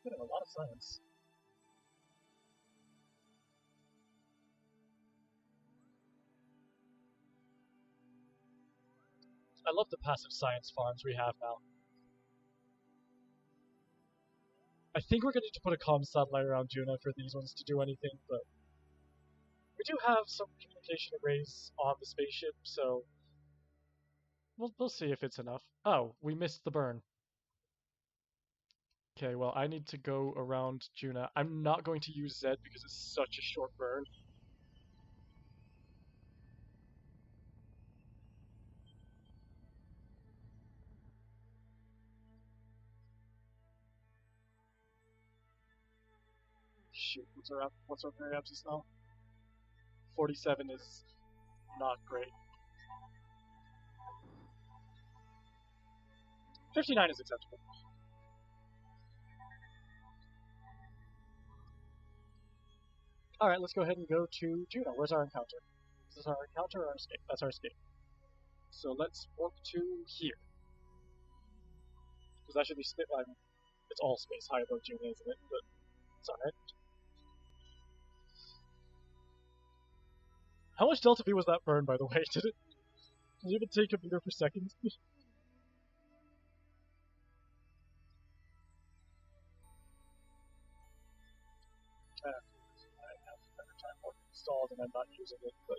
Getting a lot of science. I love the passive science farms we have now. I think we're going to need to put a comm satellite around Juno for these ones to do anything, but we do have some communication arrays on the spaceship, so We'll see if it's enough. Oh, we missed the burn. Okay, well, I need to go around Juna. I'm not going to use Z because it's such a short burn. Shoot, what's our periapsis now? 47 is not great. 59 is acceptable. Alright, let's go ahead and go to Juno. Where's our encounter? Is this our encounter or our escape? That's our escape. So let's warp to here. Because that should be spit line. it's all space high above June, isn't it? But it's alright. How much delta V was that burn, by the way? Did it even take a meter per second? I have better time work installed and I'm not using it, but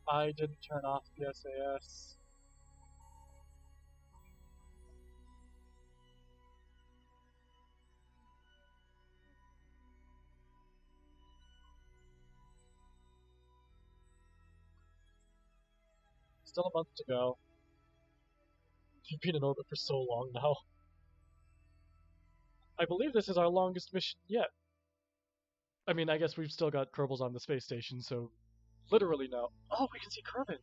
I didn't turn off the SAS. Still a month to go. You've been in orbit for so long now. I believe this is our longest mission yet. I mean, I guess we've still got Kerbals on the space station, so literally now. Oh, we can see Kerbin.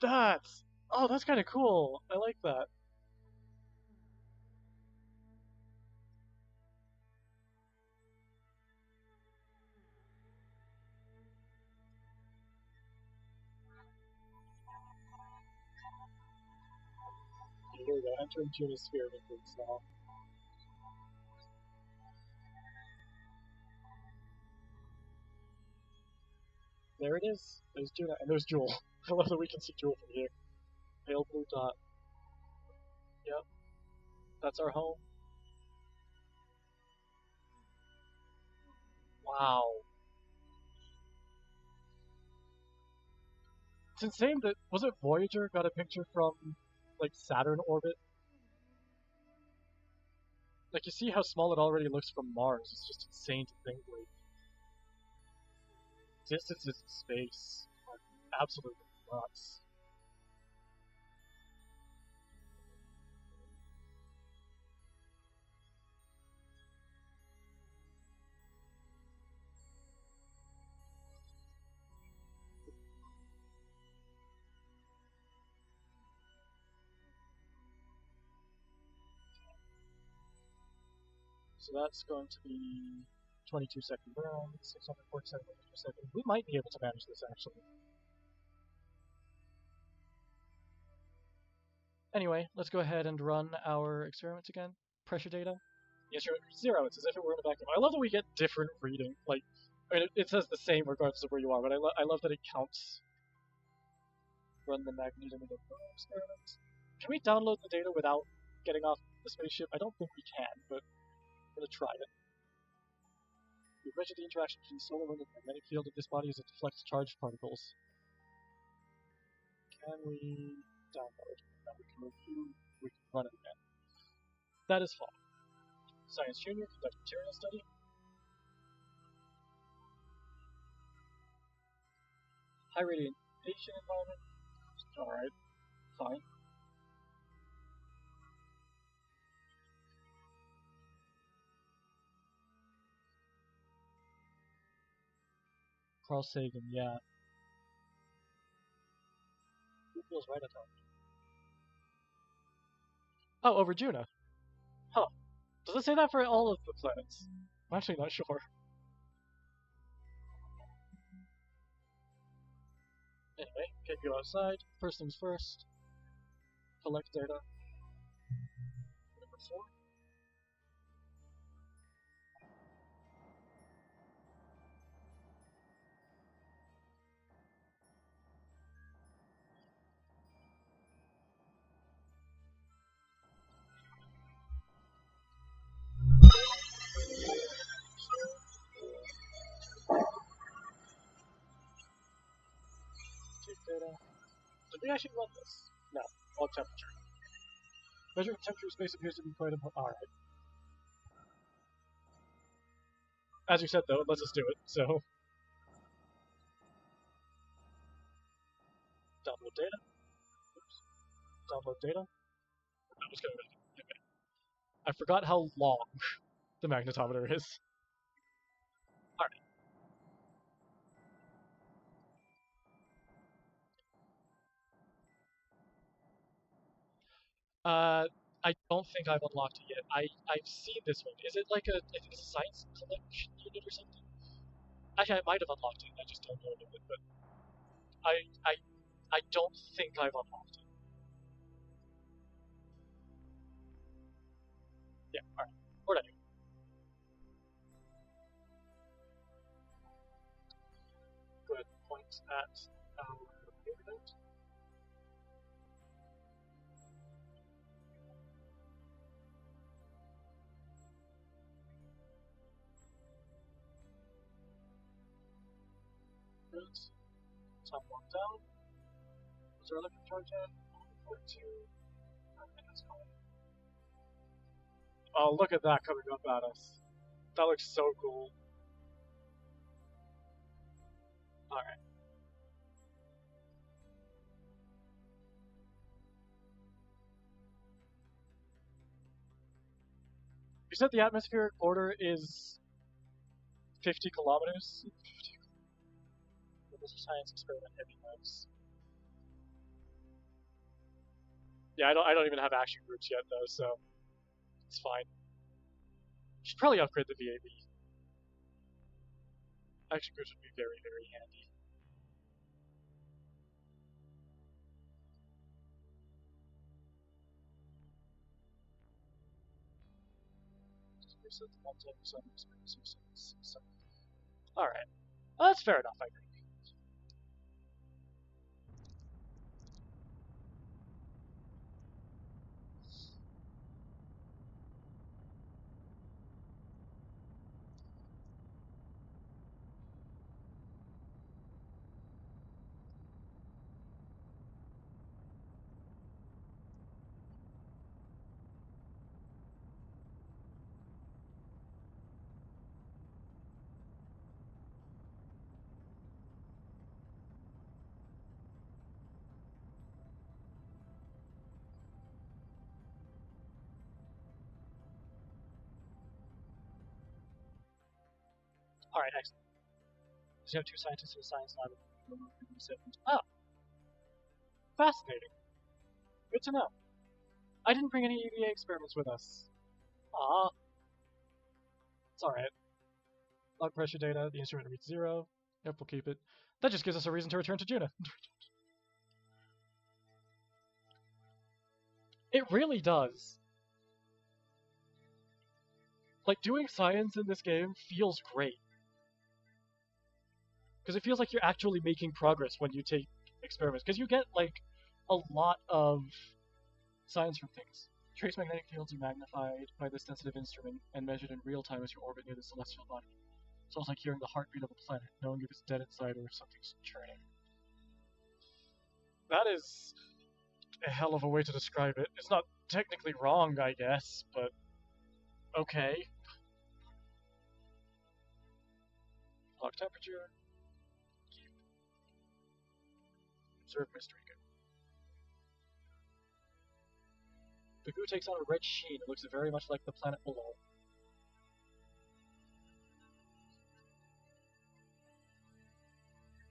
That's oh, that's kind of cool. I like that. Here we go. Entering Juna's sphere with this now. There it is. There's Juna, and there's Jewel. I love that we can see Jewel from here. Pale blue dot. Yep, that's our home. Wow. It's insane that was it Voyager got a picture from like Saturn orbit? Like you see how small it already looks from Mars. It's just insane to think like distances in space are absolutely nuts. So that's going to be 22-second burn, 647 meters per second. We might be able to manage this actually. Anyway, let's go ahead and run our experiments again. Pressure data. Yes, you're at 0. It's as if it were in a vacuum. I love that we get different reading. Like, I mean, it says the same regardless of where you are, but I love that it counts. Run the magnetometer experiment. Can we download the data without getting off the spaceship? I don't think we can, but I'm going to try it. We've measured the interaction between the solar wind and the magnetic field of this body as it deflects charged particles. Can we download? Now we can review, we can run it again. That is fine. Science Junior, conduct material study. High radiation environment. Alright, fine. Carl Sagan, yeah. Who feels right at home? Oh, over Juno. Huh. Does it say that for all of the planets? I'm actually not sure. Anyway, can go outside. First things first. Collect data. Number 4. Take data. Did we actually run this? No. All temperature. Measuring temperature of space appears to be quite important. Alright. As you said, though, it lets us do it, so. Download data. Oops. Download data. I'm just gonna. Okay. I forgot how long the magnetometer is. Alright. I don't think I've unlocked it yet. I've seen this one. Is it like a? I think it's a science collection unit or something. Actually, I might have unlocked it. I just don't know it. But I I I don't think I've unlocked it. Yeah. All right. Or anyway. Go ahead and point at our internet. Good. Top one down. Was there electric charge at? 42. Okay, that's fine. Oh, look at that coming up at us. That looks so cool. Alright. You said the atmospheric border is 50 kilometers? 50. This is a science experiment heavy knives. Yeah, I don't even have action groups yet though, so it's fine. Should probably upgrade the VAB. Action groups would be very, very handy. Alright. Well, that's fair enough, I think. Alright, excellent. So you have two scientists in the science lab. Oh, fascinating. Good to know. I didn't bring any EVA experiments with us. Ah, it's alright. Log pressure data, the instrument reads 0. Yep, we'll keep it. That just gives us a reason to return to Juna. It really does. Like, doing science in this game feels great. Because it feels like you're actually making progress when you take experiments. Because you get, like, a lot of science from things. Trace magnetic fields are magnified by this sensitive instrument and measured in real time as you orbit near the celestial body. It's almost like hearing the heartbeat of a planet, knowing if it's dead inside or if something's churning. That is a hell of a way to describe it. It's not technically wrong, I guess, but okay. Log temperature. Keep. Observe mystery. Good. The goo takes on a red sheen. It looks very much like the planet below.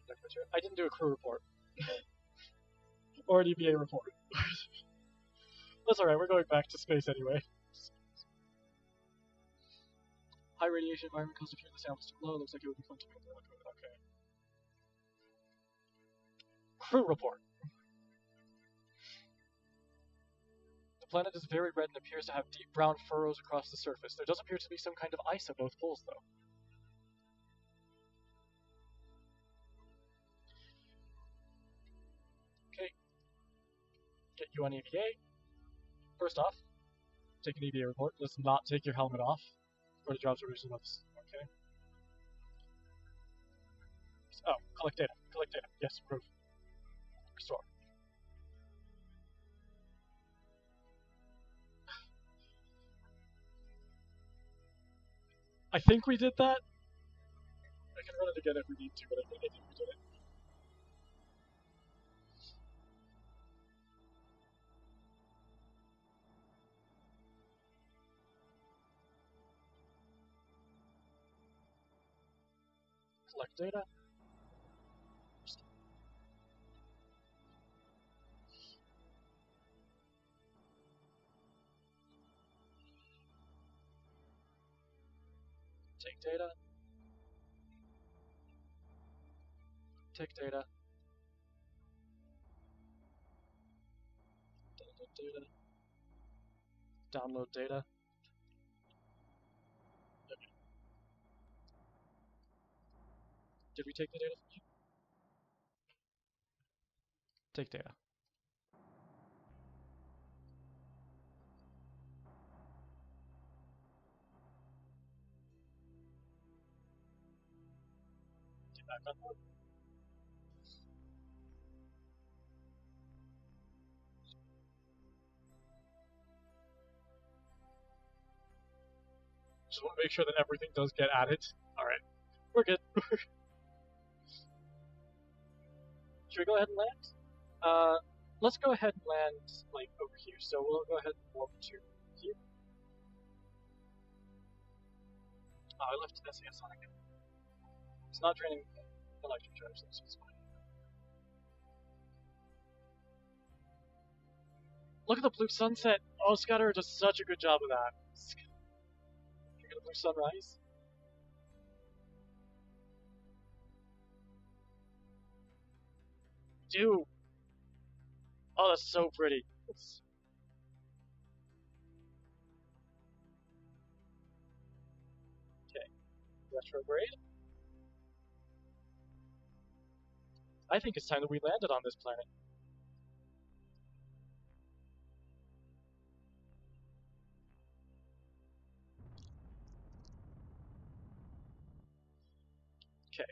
Temperature. I didn't do a crew report. Or an EVA report. That's alright, we're going back to space anyway. High radiation environment caused to fear the sound was too low. Looks like it would be fun to make the okay. Crew report. The planet is very red and appears to have deep brown furrows across the surface. There does appear to be some kind of ice at both poles, though. Okay. Get you on EVA. First off, take an EVA report. Let's not take your helmet off. Or the job observation levels. Okay. Oh, collect data. Collect data. Yes, proof. Restore. I think we did that. I can run it again if we need to, but I think we did it. Collect data. Take data. Take data. Data. Download data. Okay. Did we take the data from you? Take data. Get back on board. Just want to make sure that everything does get added. Alright. We're good. Should we go ahead and land? Let's go ahead and land, like, over here. So we'll go ahead and warp to here. Oh, I left SAS on again. It's not draining electric charge, so it's fine. Look at the blue sunset! Oh, Scudder does such a good job of that. Look at the blue sunrise. Dude! Oh, that's so pretty. Okay. Retrograde. I think it's time that we landed on this planet. Okay.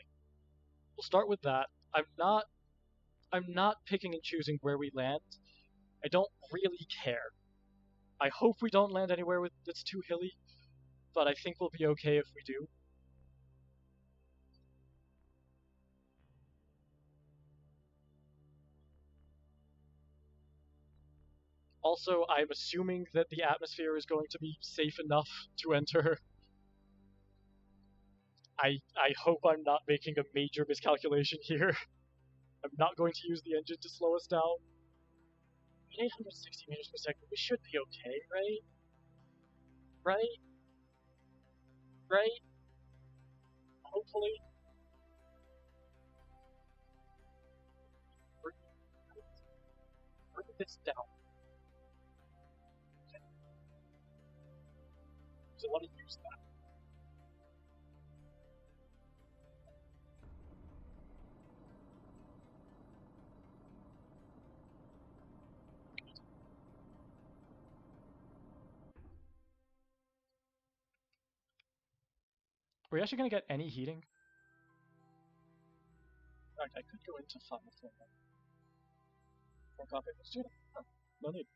We'll start with that. I'm not picking and choosing where we land. I don't really care. I hope we don't land anywhere that's too hilly, but I think we'll be okay if we do. Also, I'm assuming that the atmosphere is going to be safe enough to enter. I hope I'm not making a major miscalculation here. I'm not going to use the engine to slow us down. 860 meters per second, we should be okay, right? Right? Right? Hopefully. Bring this down. Okay. So I want to use that. Are we actually going to get any heating? In fact, I could go into fun for that. More coffee. Let's do it. Oh, no need.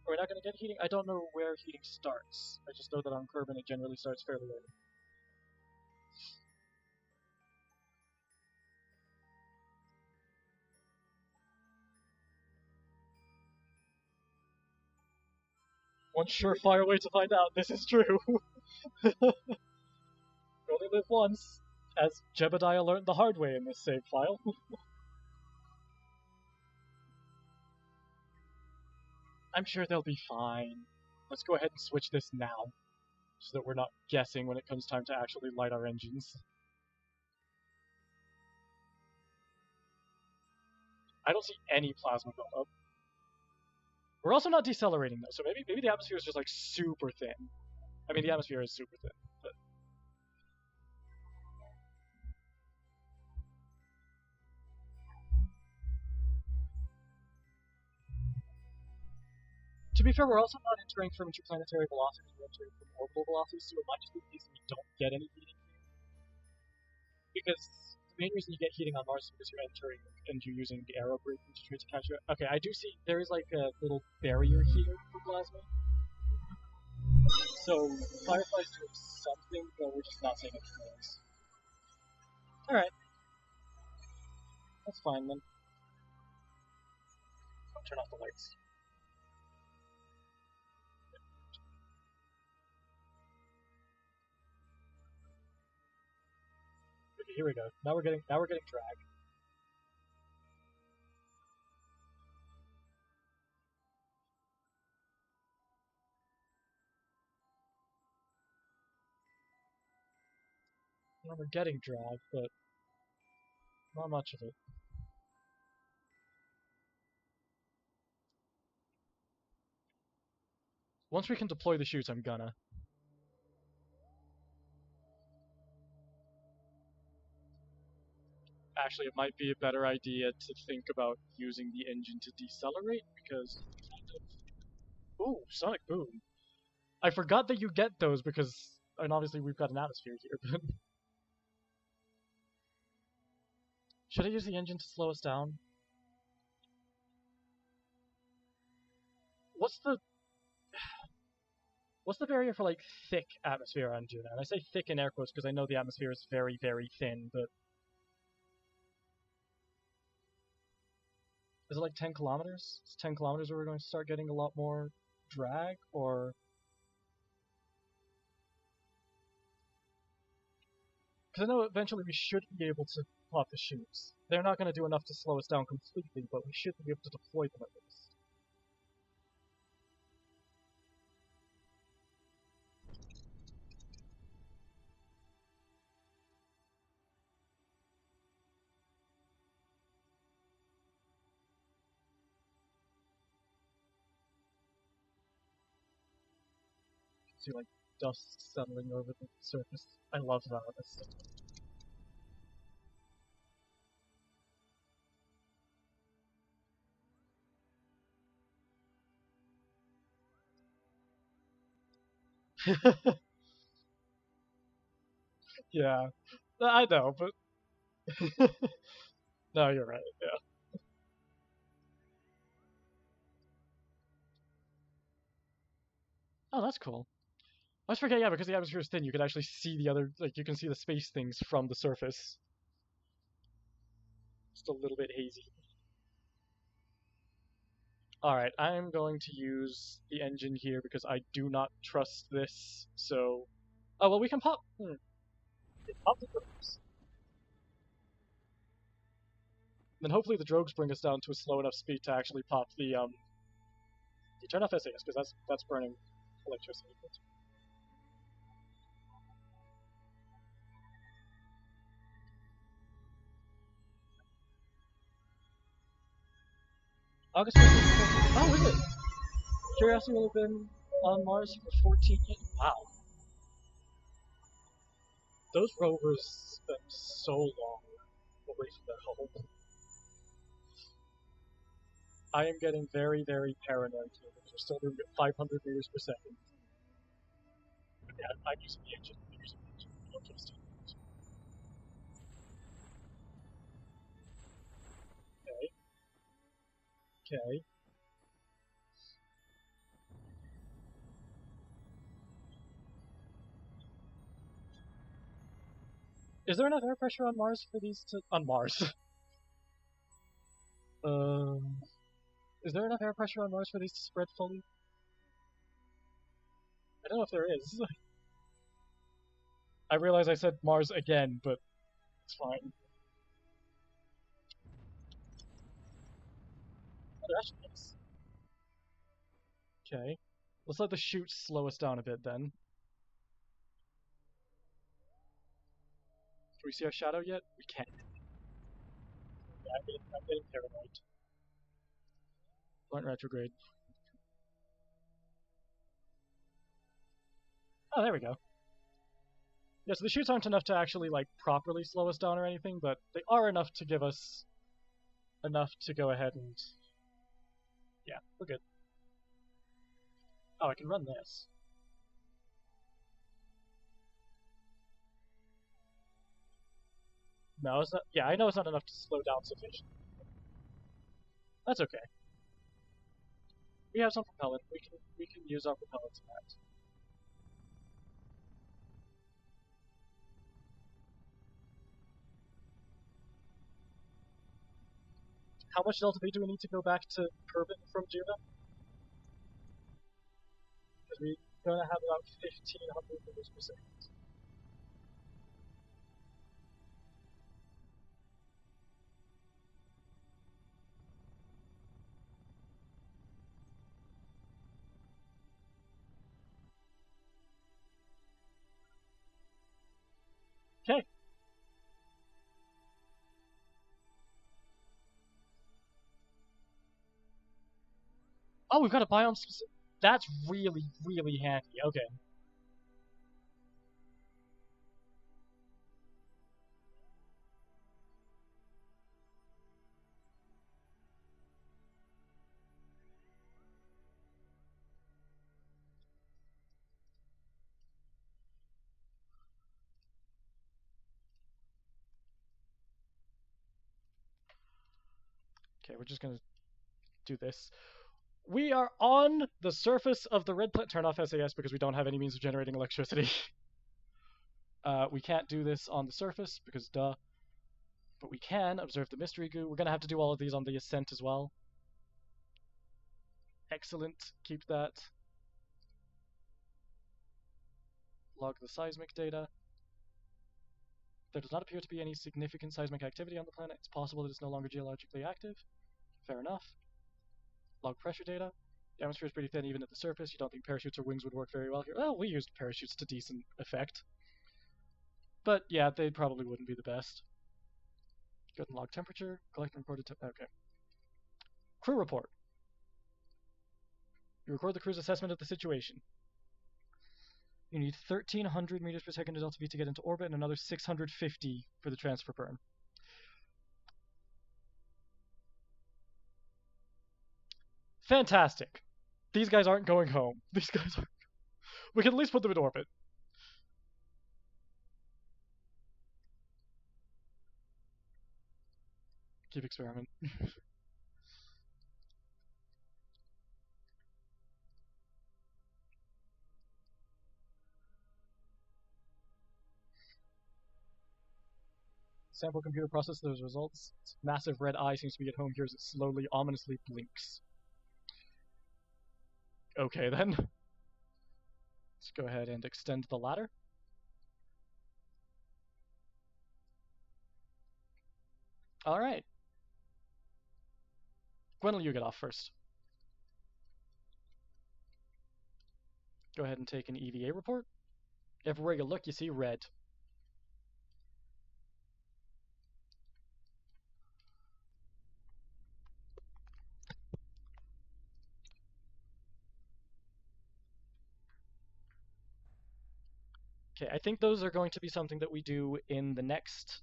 Are we not going to get heating? I don't know where heating starts. I just know that on Kerbin it generally starts fairly early. One surefire way to find out this is true. We only live once, as Jebediah learned the hard way in this save file. I'm sure they'll be fine. Let's go ahead and switch this now, so that we're not guessing when it comes time to actually light our engines. I don't see any plasma buildup. We're also not decelerating though, so maybe the atmosphere is just like super thin. I mean, the atmosphere is super thin, but to be fair, we're also not entering from interplanetary velocities, we're entering from orbital velocities, so it might just be the case that we don't get any heating here. Because the main reason you get heating on Mars is because you're entering and you're using the aero braking to try to catch you. Okay, I do see there is like a little barrier here for plasma. So Firefly's doing something, but we're just not seeing any flames. Alright. That's fine then. I'll turn off the lights. Okay, here we go. Now we're getting drag. Well, we're getting drag, but not much of it. Once we can deploy the chutes, I'm gonna. Actually, it might be a better idea to think about using the engine to decelerate, because... Ooh, Sonic Boom. I forgot that you get those because... And obviously we've got an atmosphere here, but... Should I use the engine to slow us down? What's the... What's the barrier for, like, thick atmosphere on Duna? And I say thick in air quotes because I know the atmosphere is very, very thin, but... Is it like 10 kilometers? Is 10 kilometers where we're going to start getting a lot more drag, or... Because I know eventually we should be able to pop the chutes. They're not going to do enough to slow us down completely, but we should be able to deploy them at least. See, like, dust settling over the surface. I love that. Yeah, I know, but... No, you're right, yeah. Oh, that's cool. I always forget, yeah, because the atmosphere is thin, you can actually see the other, like, you can see the space things from the surface. Just a little bit hazy. Alright, I'm going to use the engine here because I do not trust this, so... Oh, well, we can pop... Pop the drogues. Then hopefully the drogues bring us down to a slow enough speed to actually pop the, You turn off SAS, because that's burning electricity. August 14th. Oh, is it? Curiosity will have been on Mars for 14 years. Wow. Those rovers spent so long away from their home. I am getting very, very paranoid here because we're still doing it 500 meters per second. Yeah, I'm using the engine. I'm using the engine. I don't trust it. Okay. Okay. Is there enough air pressure on Mars for these to... On Mars. Is there enough air pressure on Mars for these to spread fully? I don't know if there is. I realize I said Mars again, but it's fine. Oh, there actually is. Okay. Let's let the chutes slow us down a bit then. Can we see our shadow yet? We can't. Yeah, I'm getting paranoid. Point retrograde. Oh, there we go. Yeah, so the chutes aren't enough to actually, like, properly slow us down or anything, but they are enough to give us enough to go ahead and... Yeah, we're good. Oh, I can run this. No, it's not... Yeah, I know it's not enough to slow down sufficiently. That's okay. We have some propellant. We can use our propellant in that. How much delta V do we need to go back to Kerbin from Juno? Because we're going to have about 1,500 meters per second. Okay, Oh, we've got a biome specific. That's really, really handy. Okay. Okay, we're just gonna do this. We are on the surface of the red planet. Turn off SAS because we don't have any means of generating electricity. We can't do this on the surface because duh. But we can observe the mystery goo. We're gonna have to do all of these on the ascent as well. Excellent. Keep that. Log the seismic data. There does not appear to be any significant seismic activity on the planet. It's possible that it's no longer geologically active. Fair enough. Log pressure data. The atmosphere is pretty thin even at the surface. You don't think parachutes or wings would work very well here? Well, we used parachutes to decent effect. But yeah, they probably wouldn't be the best. Go ahead and log temperature. Collect and record it. Okay. Crew report. You record the crew's assessment of the situation. You need 1,300 meters per second to delta V to get into orbit and another 650 for the transfer burn. Fantastic. These guys aren't going home. These guys aren't. We can at least put them in orbit. Keep experiment. Sample computer processes those results. Its massive red eye seems to be at home here as it slowly, ominously blinks. Okay then. Let's go ahead and extend the ladder. Alright. Gwendolyn, you get off first. Go ahead and take an EVA report. Everywhere you look, you see red. Okay, I think those are going to be something that we do in the next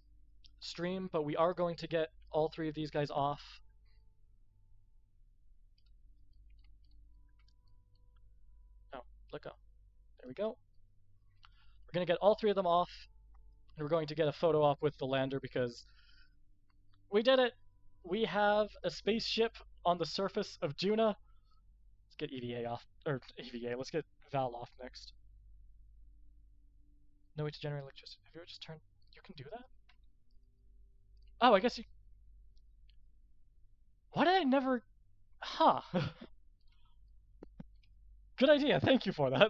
stream, but we are going to get all three of these guys off. Oh, let go. There we go. We're going to get all three of them off, and we're going to get a photo op with the lander because we did it! We have a spaceship on the surface of Juna. Let's get EVA off, or EVA, let's get Val off next. No way to generate electricity. Have you ever just turned... You can do that? Oh, I guess you... Why did I never... Huh. Good idea, thank you for that.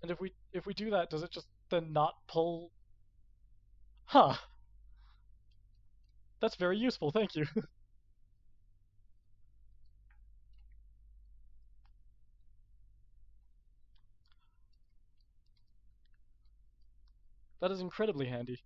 And if we do that, does it just then not pull... Huh. That's very useful, thank you. That is incredibly handy.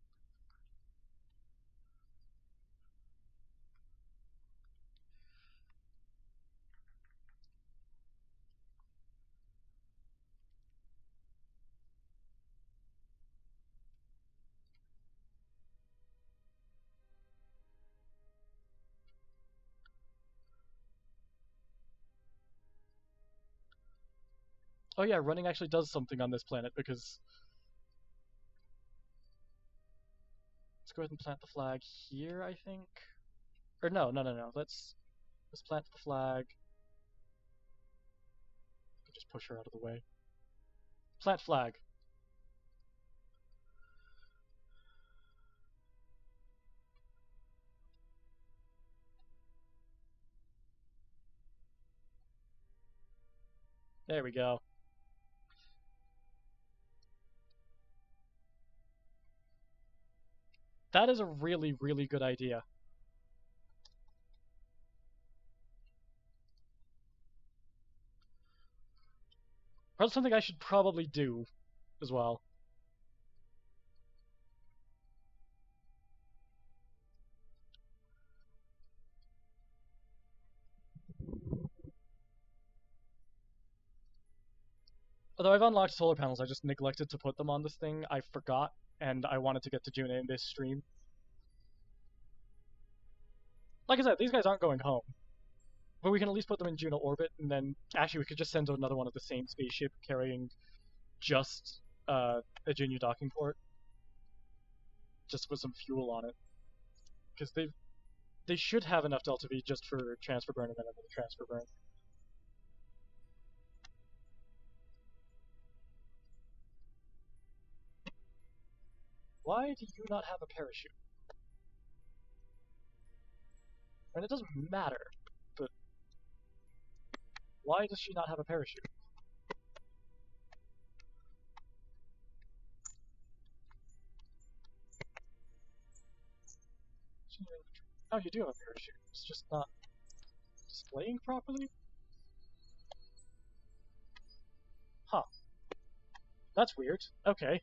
Oh yeah, running actually does something on this planet because... Let's go ahead and plant the flag here, I think. Or no. Let's plant the flag. Just push her out of the way. Plant flag. There we go. That is a really, really good idea. That's something I should probably do as well. Although I've unlocked solar panels, I just neglected to put them on this thing. I forgot, and I wanted to get to June in this stream. Like I said, these guys aren't going home. But we can at least put them in Juno orbit, and then actually we could just send another one of the same spaceship carrying just a junior docking port, just with some fuel on it, because they should have enough Delta V just for transfer burn and then another transfer burn. Why do you not have a parachute? And it doesn't matter, but why does she not have a parachute? Oh, you do have a parachute. It's just not displaying properly? Huh. That's weird. Okay.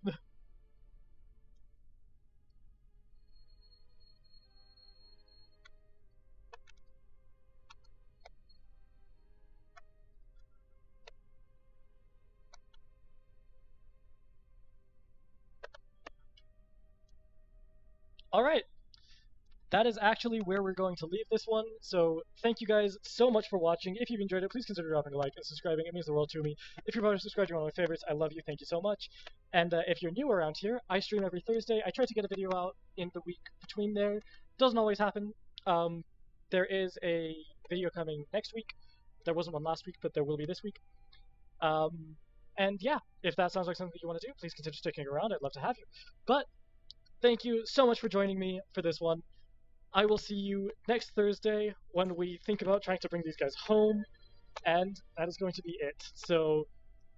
Alright. That is actually where we're going to leave this one. So thank you guys so much for watching. If you've enjoyed it, please consider dropping a like and subscribing. It means the world to me. If you're already subscribed, you're one of my favorites. I love you. Thank you so much. And if you're new around here, I stream every Thursday. I try to get a video out in the week between there. Doesn't always happen. There is a video coming next week. There wasn't one last week, but there will be this week. And yeah, if that sounds like something you want to do, please consider sticking around. I'd love to have you. But thank you so much for joining me for this one. I will see you next Thursday when we think about trying to bring these guys home, and that is going to be it. So